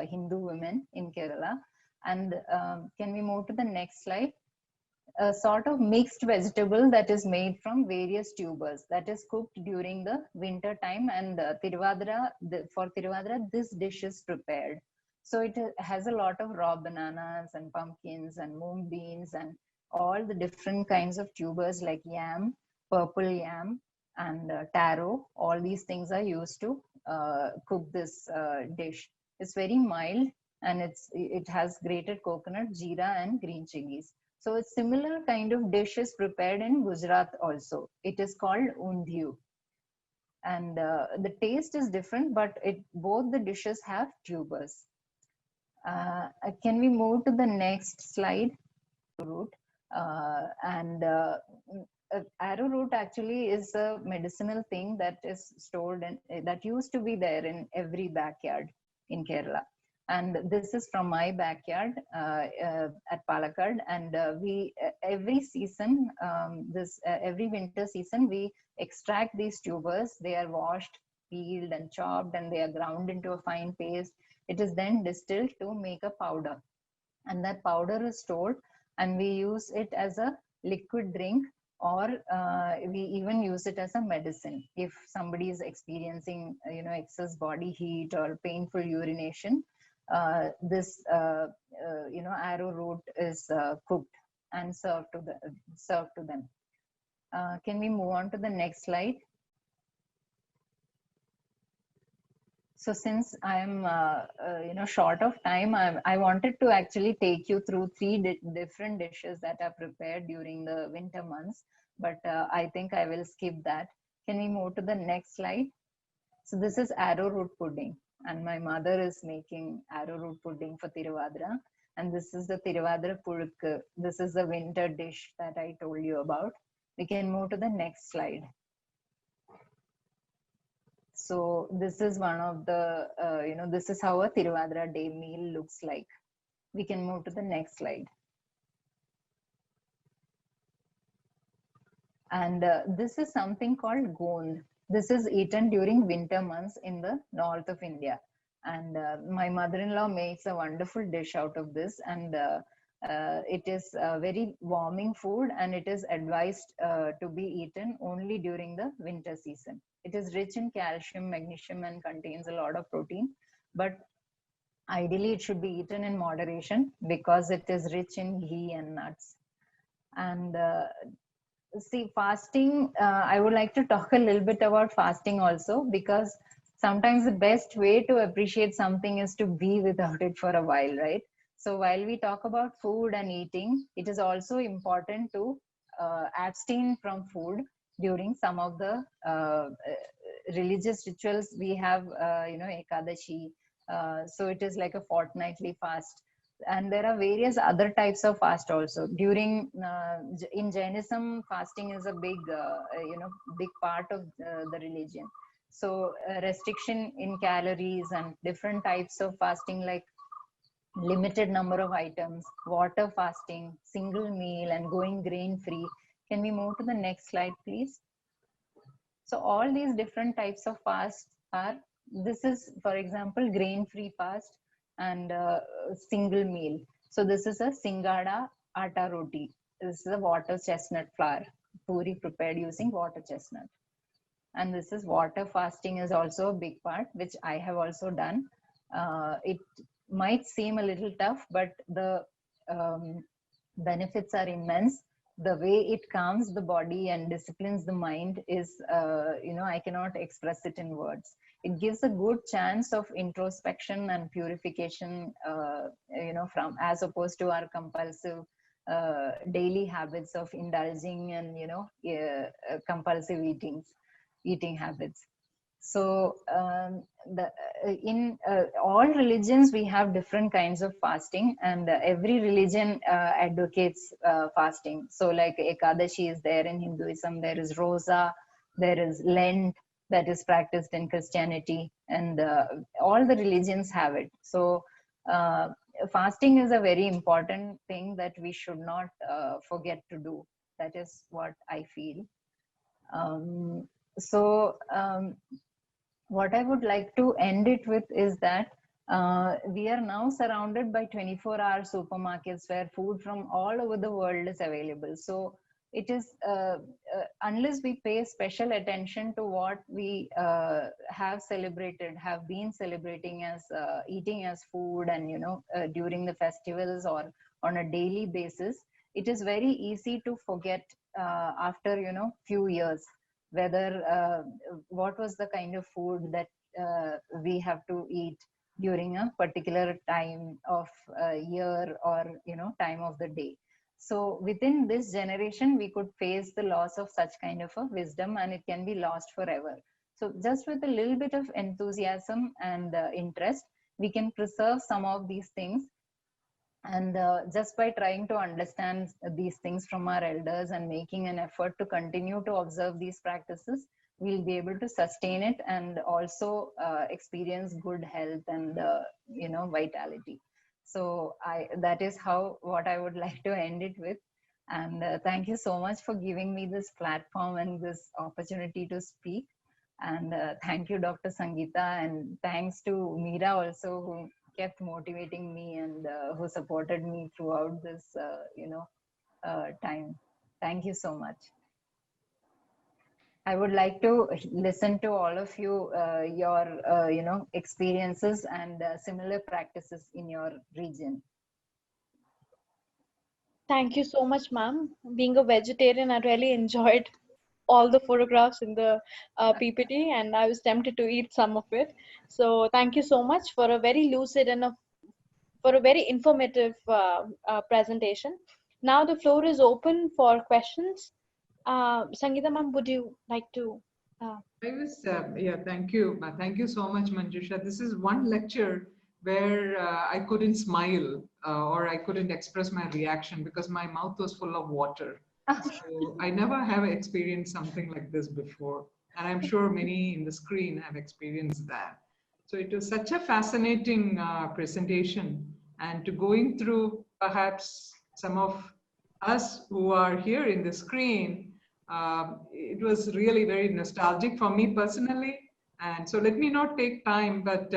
Hindu women in Kerala. And can we move to the next slide? A sort of mixed vegetable that is made from various tubers that is cooked during the winter time. And for Tiruvadra, this dish is prepared. So it has a lot of raw bananas and pumpkins and mung beans and all the different kinds of tubers like yam, purple yam, and taro. All these things are used to cook this dish. It's very mild, and it has grated coconut, jeera, and green chilies. So a similar kind of dish is prepared in Gujarat also. It is called undhiyu. And the taste is different, but both the dishes have tubers. Can we move to the next slide? Root. Arrowroot actually is a medicinal thing that is stored and that used to be there in every backyard in Kerala. And this is from my backyard at Palakkad. And every season, every winter season, we extract these tubers. They are washed, peeled, and chopped, and they are ground into a fine paste. It is then distilled to make a powder, and that powder is stored, and we use it as a liquid drink or we even use it as a medicine. If somebody is experiencing, excess body heat or painful urination, this, arrowroot is cooked and served to them. Can we move on to the next slide? So since I'm, short of time, I wanted to actually take you through three different dishes that are prepared during the winter months, but I think I will skip that. Can we move to the next slide? So this is arrowroot pudding, and my mother is making arrowroot pudding for Tiruvadra. And this is the Tiruvadra pulukku. This is the winter dish that I told you about. We can move to the next slide. So this is one of the, this is how a Tiruvadra day meal looks like. We can move to the next slide. And this is something called gond. This is eaten during winter months in the north of India. And my mother-in-law makes a wonderful dish out of this. And it is a very warming food, and it is advised to be eaten only during the winter season. It is rich in calcium, magnesium, and contains a lot of protein. But ideally, it should be eaten in moderation because it is rich in ghee and nuts. And see, fasting, I would like to talk a little bit about fasting also, because sometimes the best way to appreciate something is to be without it for a while, right? So while we talk about food and eating, it is also important to abstain from food during some of the religious rituals. We have, Ekadashi. So it is like a fortnightly fast. And there are various other types of fast also. During, in Jainism, fasting is a big, big part of the religion. So restriction in calories and different types of fasting, like limited number of items, water fasting, single meal, and going grain free. Can we move to the next slide, please? So all these different types of fast are, this is, for example, grain free fast and single meal. So this is a Singada atta roti. This is a water chestnut flour, puri prepared using water chestnut. And this is water fasting is also a big part, which I have also done. It might seem a little tough, but the benefits are immense. The way it calms the body and disciplines the mind is, I cannot express it in words. It gives a good chance of introspection and purification, from, as opposed to our compulsive daily habits of indulging and, compulsive eating habits. So in all religions, we have different kinds of fasting, and every religion advocates fasting. So like Ekadashi is there in Hinduism, there is Rosa, there is Lent that is practiced in Christianity, and all the religions have it. So fasting is a very important thing that we should not forget to do. That is what I feel. What I would like to end it with is that we are now surrounded by 24-hour supermarkets where food from all over the world is available. So it is, unless we pay special attention to what we have been celebrating as eating as food, and during the festivals or on a daily basis, it is very easy to forget after few years whether what was the kind of food that we have to eat during a particular time of year or time of the day. So within this generation, we could face the loss of such kind of a wisdom, and it can be lost forever. So just with a little bit of enthusiasm and interest, we can preserve some of these things. And just by trying to understand these things from our elders and making an effort to continue to observe these practices, we'll be able to sustain it and also experience good health and vitality. So that is what I would like to end it with. And thank you so much for giving me this platform and this opportunity to speak. And thank you, Dr. Sangeeta, and thanks to Meera also, who kept motivating me and who supported me throughout this time. Thank you so much. I would like to listen to all of you, your experiences and similar practices in your region. Thank you so much, ma'am. Being a vegetarian, I really enjoyed all the photographs in the PPT, and I was tempted to eat some of it. So thank you so much for a very lucid and for a very informative presentation. Now the floor is open for questions. Sangeeta ma'am, would you like to? Yeah, thank you. Thank you so much, Manjusha. This is one lecture where I couldn't smile or I couldn't express my reaction because my mouth was full of water. So I never have experienced something like this before. And I'm sure many in the screen have experienced that. So it was such a fascinating presentation. And to going through perhaps some of us who are here in the screen, it was really very nostalgic for me personally. And so let me not take time, but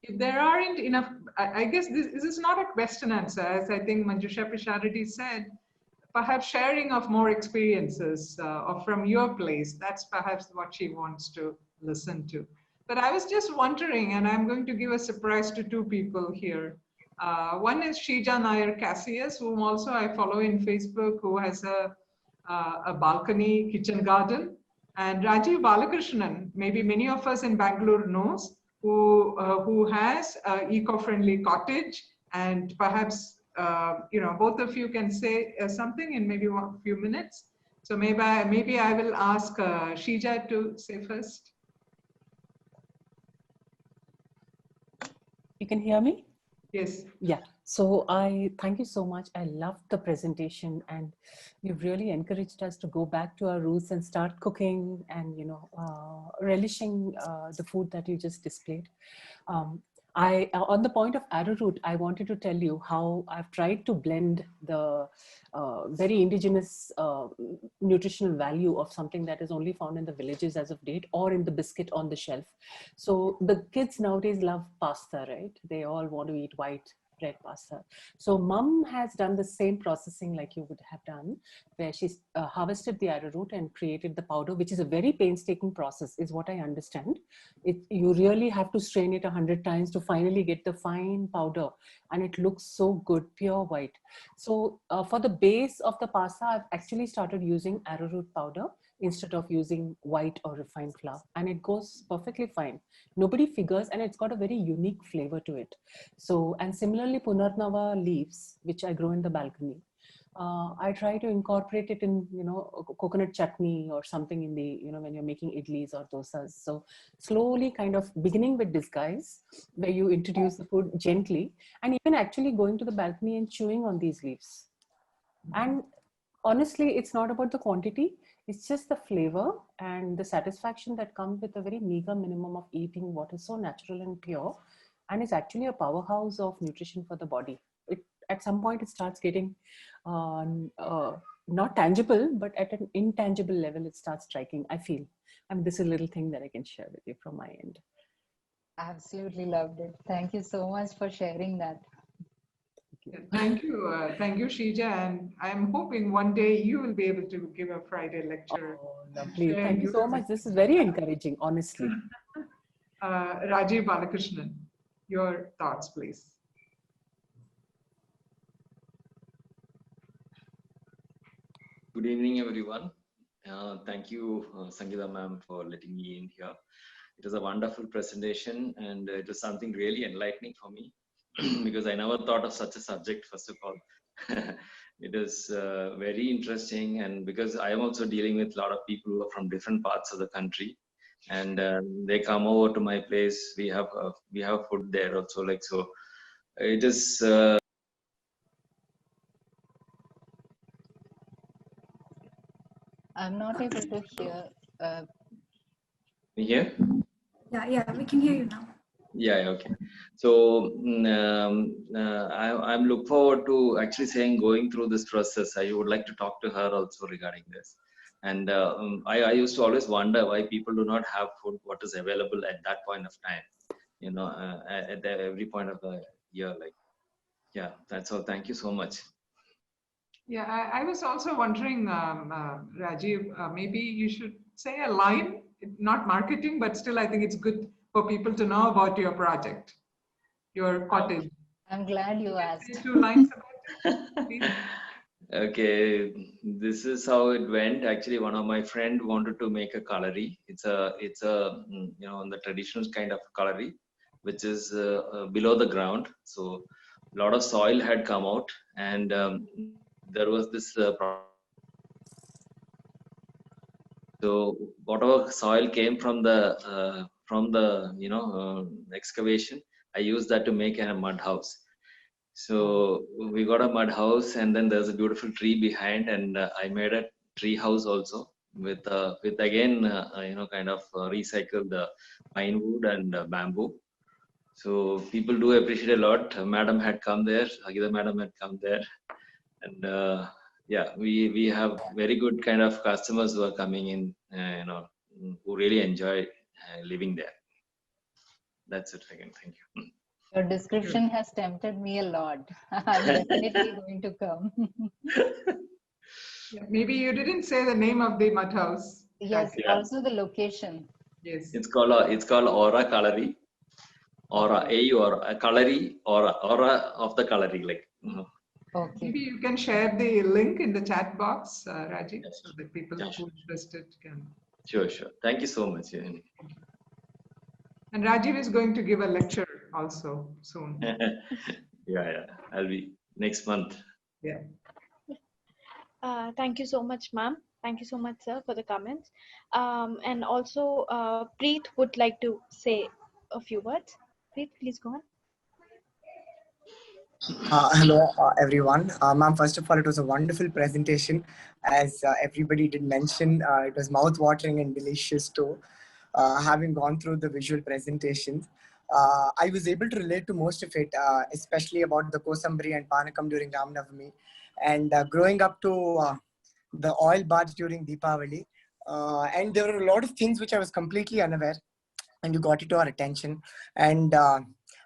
if there aren't enough, I guess this is not a question answer, as I think Manjusha Pisharati said, perhaps sharing of more experiences or from your place, that's perhaps what she wants to listen to. But I was just wondering, and I'm going to give a surprise to two people here. One is Shija Nair Cassius, whom also I follow in Facebook, who has a balcony kitchen garden. And Rajiv Balakrishnan, maybe many of us in Bangalore knows, who has an eco-friendly cottage, and perhaps both of you can say something in maybe a few minutes. So maybe I will ask Shija to say first. You can hear me? Yes. Yeah. So I thank you so much. I loved the presentation, and you've really encouraged us to go back to our roots and start cooking and relishing the food that you just displayed. On the point of arrowroot, I wanted to tell you how I've tried to blend the very indigenous nutritional value of something that is only found in the villages as of date, or in the biscuit on the shelf. So the kids nowadays love pasta, right? They all want to eat white bread pasta. So mom has done the same processing like you would have done, where she's harvested the arrowroot and created the powder, which is a very painstaking process, is what I understand. You really have to strain it 100 times to finally get the fine powder, and it looks so good, pure white. So for the base of the pasta, I've actually started using arrowroot powder instead of using white or refined flour, and it goes perfectly fine. Nobody figures, and it's got a very unique flavor to it. So, and similarly, Punarnava leaves, which I grow in the balcony, I try to incorporate it in, coconut chutney or something in the, when you're making idlis or dosas. So slowly kind of beginning with disguise, where you introduce the food gently, and even actually going to the balcony and chewing on these leaves. And honestly, it's not about the quantity. It's just the flavor and the satisfaction that comes with a very meager minimum of eating what is so natural and pure. And it's actually a powerhouse of nutrition for the body. At some point, it starts getting not tangible, but at an intangible level, it starts striking, I feel. And this is a little thing that I can share with you from my end. Absolutely loved it. Thank you so much for sharing that. Thank you, Shija, and I'm hoping one day you will be able to give a Friday lecture. Oh, lovely. Thank you so much. This is very encouraging, honestly. Rajiv Balakrishnan, your thoughts, please. Good evening, everyone. Thank you, Sangeeta ma'am, for letting me in here. It was a wonderful presentation, and it was something really enlightening for me because I never thought of such a subject, first of all. It is very interesting, and because I am also dealing with a lot of people who are from different parts of the country, and they come over to my place. We have food there also, like, so it is. I'm not able to hear. You hear? Yeah, we can hear you now. Yeah, okay. So I'm look forward to actually going through this process. I would like to talk to her also regarding this. And I used to always wonder why people do not have food, what is available at that point of time, at every point of the year. Like, yeah, that's all. Thank you so much. Yeah, I was also wondering, Rajiv, maybe you should say a line, not marketing, but still I think it's good for people to know about your project, your cottage. I'm glad you Say asked. 2 lines about it, please. Okay, this is how it went. Actually, one of my friend wanted to make a cutlery. It's a on the traditional kind of cutlery, which is below the ground. So a lot of soil had come out, and there was this. So whatever soil came from the excavation, I used that to make a mud house. So we got a mud house, and then there's a beautiful tree behind, and I made a tree house also with again kind of recycled pine wood and bamboo. So people do appreciate a lot. Madam had come there, Agida madam had come there, and yeah, we have very good kind of customers who are coming in, who really enjoy living there. That's it again. Thank you. Your description has tempted me a lot. I'm definitely going to come. Yeah, maybe you didn't say the name of the mud house. Yes, Yeah. also the location. Yes. It's called Aura Cutlery. Aura, A-U-R, Cutlery, Aura of the Cutlery, like. Okay. Maybe you can share the link in the chat box, Rajiv, Yes. so that people Yeah, who sure. are interested can. Sure. Thank you so much. And Rajiv is going to give a lecture also soon. Yeah. I'll be next month. Yeah. Thank you so much, ma'am. Thank you so much, sir, for the comments. And also, Preet would like to say a few words. Preet, please go on. Hello, everyone. Ma'am, first of all, it was a wonderful presentation. As everybody did mention, it was mouth-watering and delicious too. Having gone through the visual presentations, I was able to relate to most of it, especially about the Kosambri and Panakam during Ramnavami, and growing up to the oil baths during Deepavali. And there were a lot of things which I was completely unaware, and you got it to our attention. And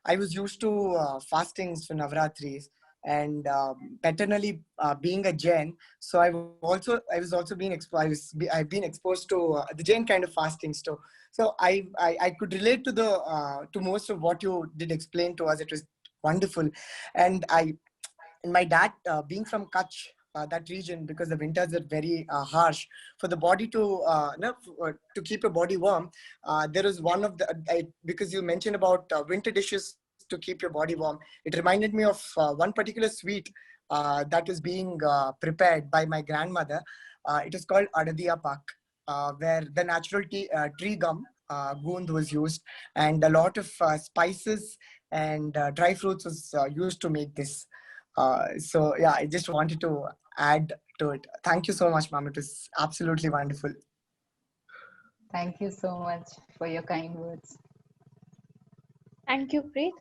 I was used to fastings for Navratris, and paternally being a Jain, so I was also being exposed. I've been exposed to the Jain kind of fastings too. So I could relate to the to most of what you did explain to us. It was wonderful, and my dad being from Kutch. That region, because the winters are very harsh, for the body to to keep your body warm, there is one of the because you mentioned about winter dishes to keep your body warm. It reminded me of one particular sweet that was being prepared by my grandmother. It is called Adadiya Pak, where the natural tree gum goond was used, and a lot of spices and dry fruits was used to make this. So yeah, I just wanted to add to it. Thank you so much, ma'am. It was absolutely wonderful. Thank you so much for your kind words. Thank you, Preet.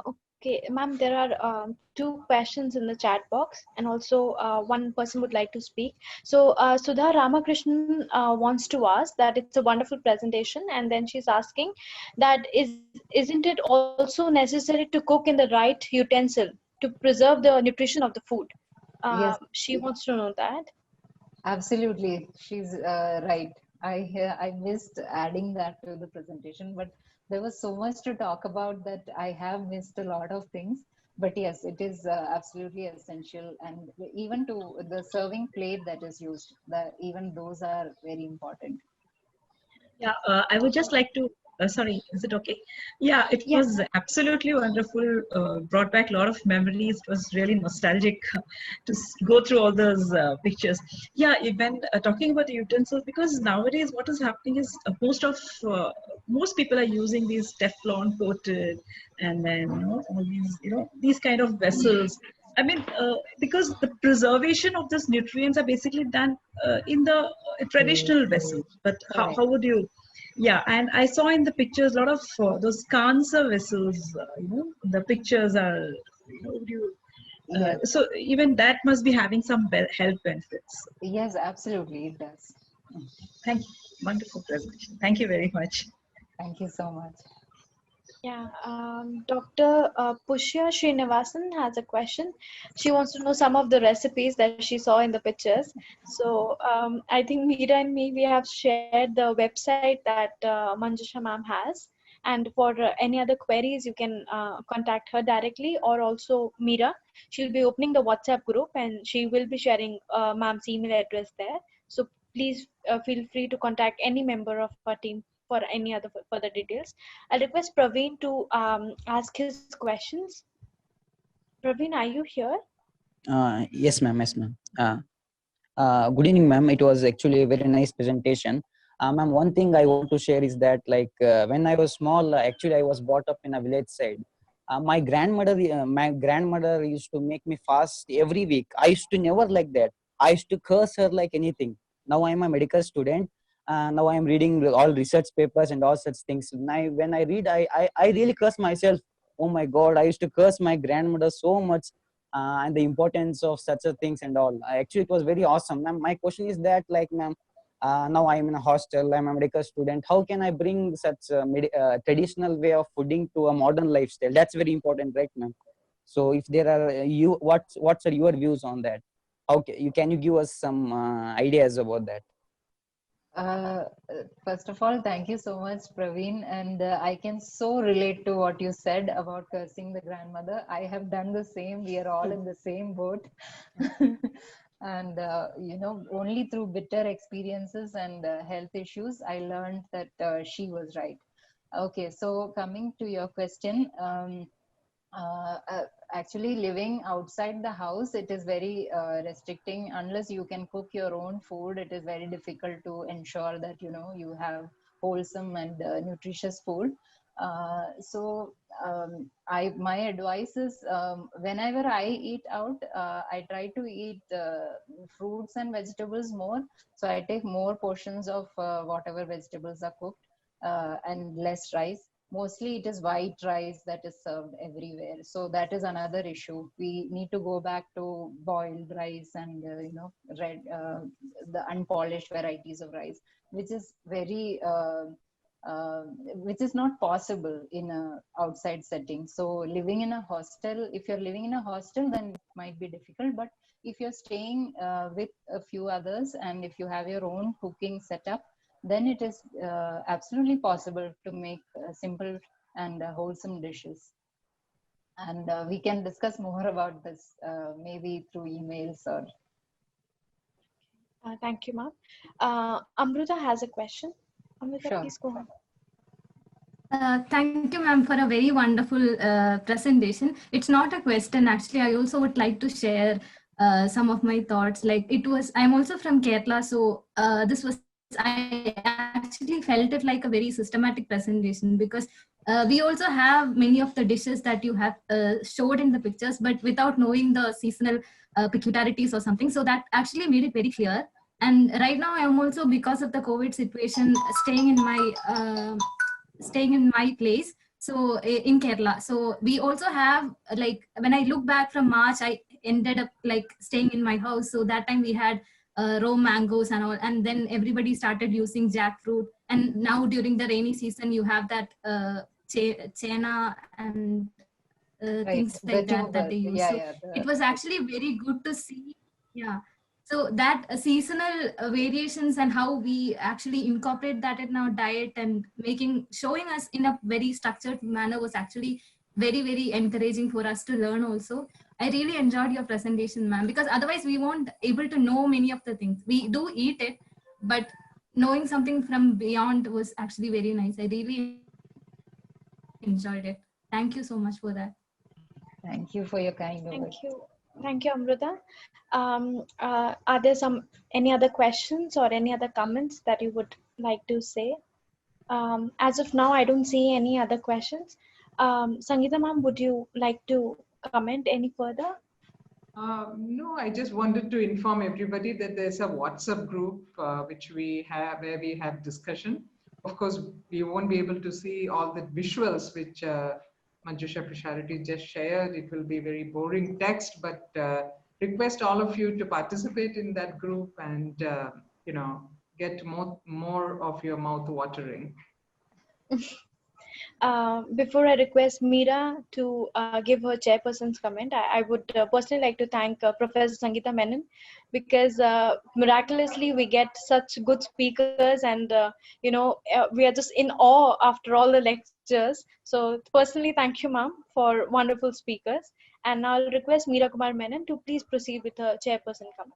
Okay, ma'am, there are 2 questions in the chat box, and also one person would like to speak. So Sudha Ramakrishnan wants to ask that it's a wonderful presentation, and then she's asking that isn't it also necessary to cook in the right utensil to preserve the nutrition of the food? Yes, She wants to know that. absolutely. She's right. I missed adding that to the presentation, but there was so much to talk about that I have missed a lot of things. But yes, it is absolutely essential, and even to the serving plate that is used, that even those are very important. Yeah, I would just like to, sorry, is it okay? Yeah, it Yeah. was absolutely wonderful. Brought back a lot of memories. It was really nostalgic to go through all those pictures. Yeah, even talking about the utensils, because nowadays what is happening is most people are using these Teflon coated, and then all these these kind of vessels. I mean, because the preservation of these nutrients are basically done in the traditional vessels. But how would you? Yeah, and I saw in the pictures a lot of those Kansa vessels. The pictures are. Would you, Yes, so even that must be having some health benefits. yes, absolutely, it does. Thank you. Wonderful presentation. Thank you very much. Thank you so much. Yeah, Dr. Pushya Srinivasan has a question. She wants to know some of the recipes that she saw in the pictures. So I think Meera and me, we have shared the website that Manjusha ma'am has. And for any other queries, you can contact her directly, or also Meera. She'll be opening the WhatsApp group and she will be sharing ma'am's email address there. So please feel free to contact any member of our team for any other further details. I'll request Praveen to ask his questions. Praveen, are you here? Yes, ma'am. Yes, ma'am. Good evening, ma'am. It was actually a very nice presentation. Ma'am, one thing I want to share is that, like, when I was small, actually, I was brought up in a village side. My grandmother used to make me fast every week. I used to never like that. I used to curse her like anything. Now I'm a medical student. Now I'm reading all research papers and all such things. Now, when I read, I really curse myself. Oh my God! I used to curse my grandmother so much, and the importance of such a things and all. Actually, it was very awesome, ma'am. My question is that, like, ma'am, now I'm in a hostel. I'm a medical student. How can I bring such a traditional way of fooding to a modern lifestyle? That's very important, right, ma'am? So, if there are what are your views on that? Can you give us some ideas about that? Uh, First of all, thank you so much, Praveen. And I can so relate to what you said about cursing the grandmother. I have done the same. We are all in the same boat. And, only through bitter experiences and health issues, I learned that she was right. Okay, so coming to your question, uh, uh, actually living outside the house, it is very restricting. Unless you can cook your own food, it is very difficult to ensure that you have wholesome and nutritious food. My advice is, whenever I eat out, I try to eat fruits and vegetables more. So I take more portions of whatever vegetables are cooked, and less rice. Mostly it is white rice that is served everywhere. So that is another issue. We need to go back to boiled rice and red, the unpolished varieties of rice, which is very which is not possible in a outside setting. So living in a hostel, if you're living in a hostel, then it might be difficult. But if you're staying with a few others, and if you have your own cooking setup, then it is absolutely possible to make simple and wholesome dishes. And we can discuss more about this maybe through emails or. Thank you, ma'am. Amruta has a question. Amruta, Sure. please go on. Thank you, ma'am, for a very wonderful presentation. It's not a question, actually. I also would like to share some of my thoughts. Like, I'm also from Kerala, so I actually felt it like a very systematic presentation, because we also have many of the dishes that you have showed in the pictures, but without knowing the seasonal peculiarities or something. So that actually made it very clear. And right now, I am also, because of the COVID situation, staying in my place, so in Kerala. So we also have, like, when I look back from March, I ended up like staying in my house. So that time we had raw mangoes and all, and then everybody started using jackfruit. And now during the rainy season, you have that chena and Right, things the like that tuber. they use. Yeah, So yeah. it was actually very good to see. Yeah. So that seasonal variations and how we actually incorporate that in our diet and showing us in a very structured manner was actually very, very encouraging for us to learn also. I really enjoyed your presentation, ma'am, because otherwise we won't able to know many of the things. We do eat it, but knowing something from beyond was actually very nice. I really enjoyed it. Thank you so much for that. Thank you for your kind words. Thank you, Amruta. Are there any other questions or any other comments that you would like to say? As of now, I don't see any other questions. Sangeeta ma'am, would you like to comment any further? No, I just wanted to inform everybody that there's a WhatsApp group which we have, where we have discussion. Of course, we won't be able to see all the visuals which Manjusha Prasharati just shared. It will be very boring text, but request all of you to participate in that group and get more of your mouth watering. Before I request Meera to give her chairperson's comment, I would personally like to thank Professor Sangeeta Menon, because miraculously we get such good speakers, and we are just in awe after all the lectures. So personally, thank you, ma'am, for wonderful speakers. And now I'll request Meera Kumar Menon to please proceed with her chairperson comment.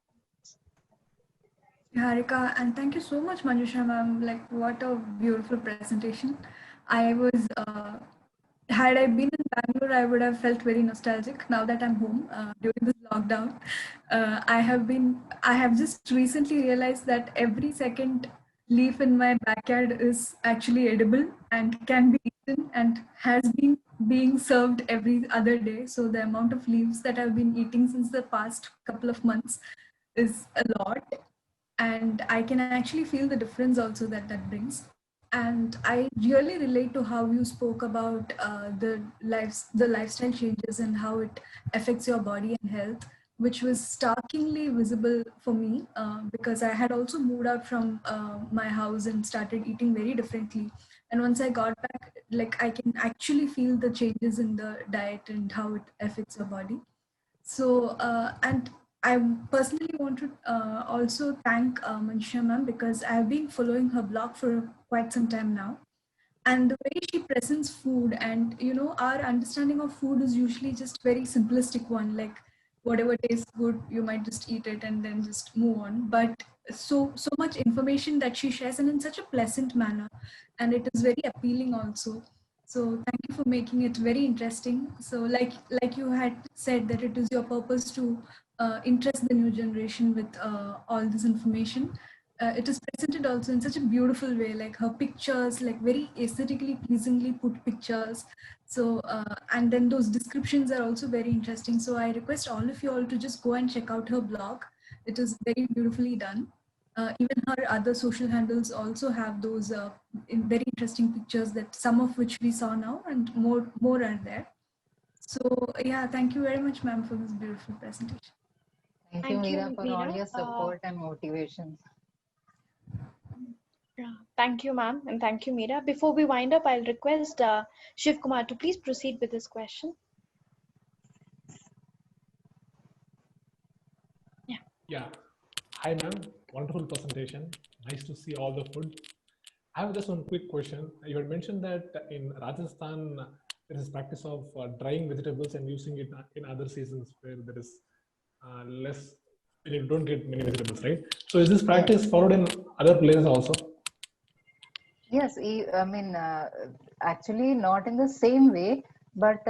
Harika, and thank you so much, Manjusha ma'am. Like, what a beautiful presentation. I was, had I been in Bangalore, I would have felt very nostalgic. Now that I'm home during this lockdown, I have just recently realized that every second leaf in my backyard is actually edible and can be eaten, and has been being served every other day. So the amount of leaves that I've been eating since the past couple of months is a lot, and I can actually feel the difference also that brings. And I really relate to how you spoke about the lifestyle changes and how it affects your body and health, which was starkly visible for me, because I had also moved out from my house and started eating very differently. And once I got back, like, I can actually feel the changes in the diet and how it affects your body. So, and I personally want to also thank Manisha ma'am, because I've been following her blog for quite some time now. And the way she presents food, and our understanding of food is usually just very simplistic one, like whatever tastes good, you might just eat it and then just move on. But so much information that she shares, and in such a pleasant manner, and it is very appealing also. So thank you for making it very interesting. So like you had said, that it is your purpose to interest the new generation with all this information. It is presented also in such a beautiful way, like her pictures, like very aesthetically pleasingly put pictures. So and then those descriptions are also very interesting. So I request all of you all to just go and check out her blog. It is very beautifully done. Even her other social handles also have those very interesting pictures, that some of which we saw now, and more are there. So yeah, thank you very much, ma'am, for this beautiful presentation. Thank you, Meera, for all your support and motivation. Thank you, ma'am, and thank you, Meera. Before we wind up, I'll request Shiv Kumar to please proceed with this question. Yeah. Hi, ma'am. Wonderful presentation. Nice to see all the food. I have just one quick question. You had mentioned that in Rajasthan, there is practice of drying vegetables and using it in other seasons where there is less, you don't get many vegetables, right? So is this practice followed in other places also? Yes, I mean, actually not in the same way, but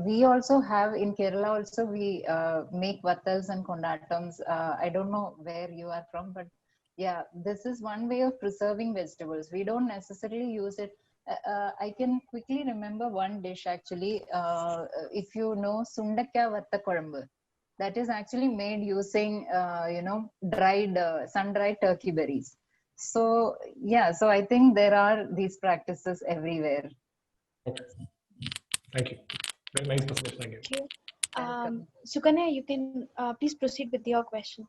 we also have in Kerala also, we make vattals and kondatams. I don't know where you are from, but yeah, this is one way of preserving vegetables. We don't necessarily use it. I can quickly remember one dish actually, if you know Sundakya Vatta Kolambu. That is actually made using, dried, sun-dried turkey berries. So yeah, so I think there are these practices everywhere. Okay. Thank you. Very nice presentation again. Thank you. Sukanya, you can please proceed with your question.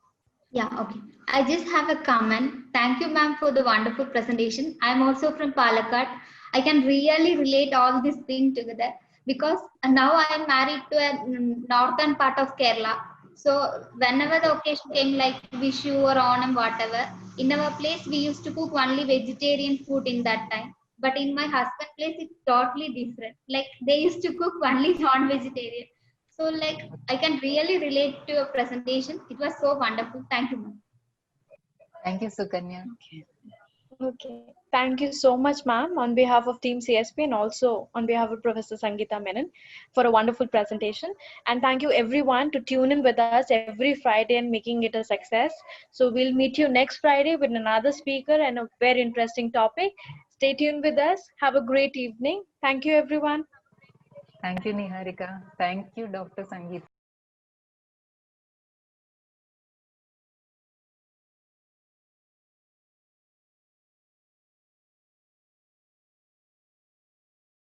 Yeah, okay. I just have a comment. Thank you, ma'am, for the wonderful presentation. I'm also from Palakkad. I can really relate all these things together, because now I am married to a northern part of Kerala. So whenever the occasion came, like Vishu or Onam, whatever, in our place we used to cook only vegetarian food in that time. But in my husband's place, it's totally different. Like they used to cook only non-vegetarian. So like I can really relate to your presentation. It was so wonderful. Thank you, ma'am. Thank you, Sukanya. Okay. Thank you so much, ma'am, on behalf of Team CSP and also on behalf of Professor Sangeeta Menon for a wonderful presentation. And thank you everyone to tune in with us every Friday and making it a success. So we'll meet you next Friday with another speaker and a very interesting topic. Stay tuned with us. Have a great evening. Thank you, everyone. Thank you, Niharika. Thank you, Dr. Sangeeta.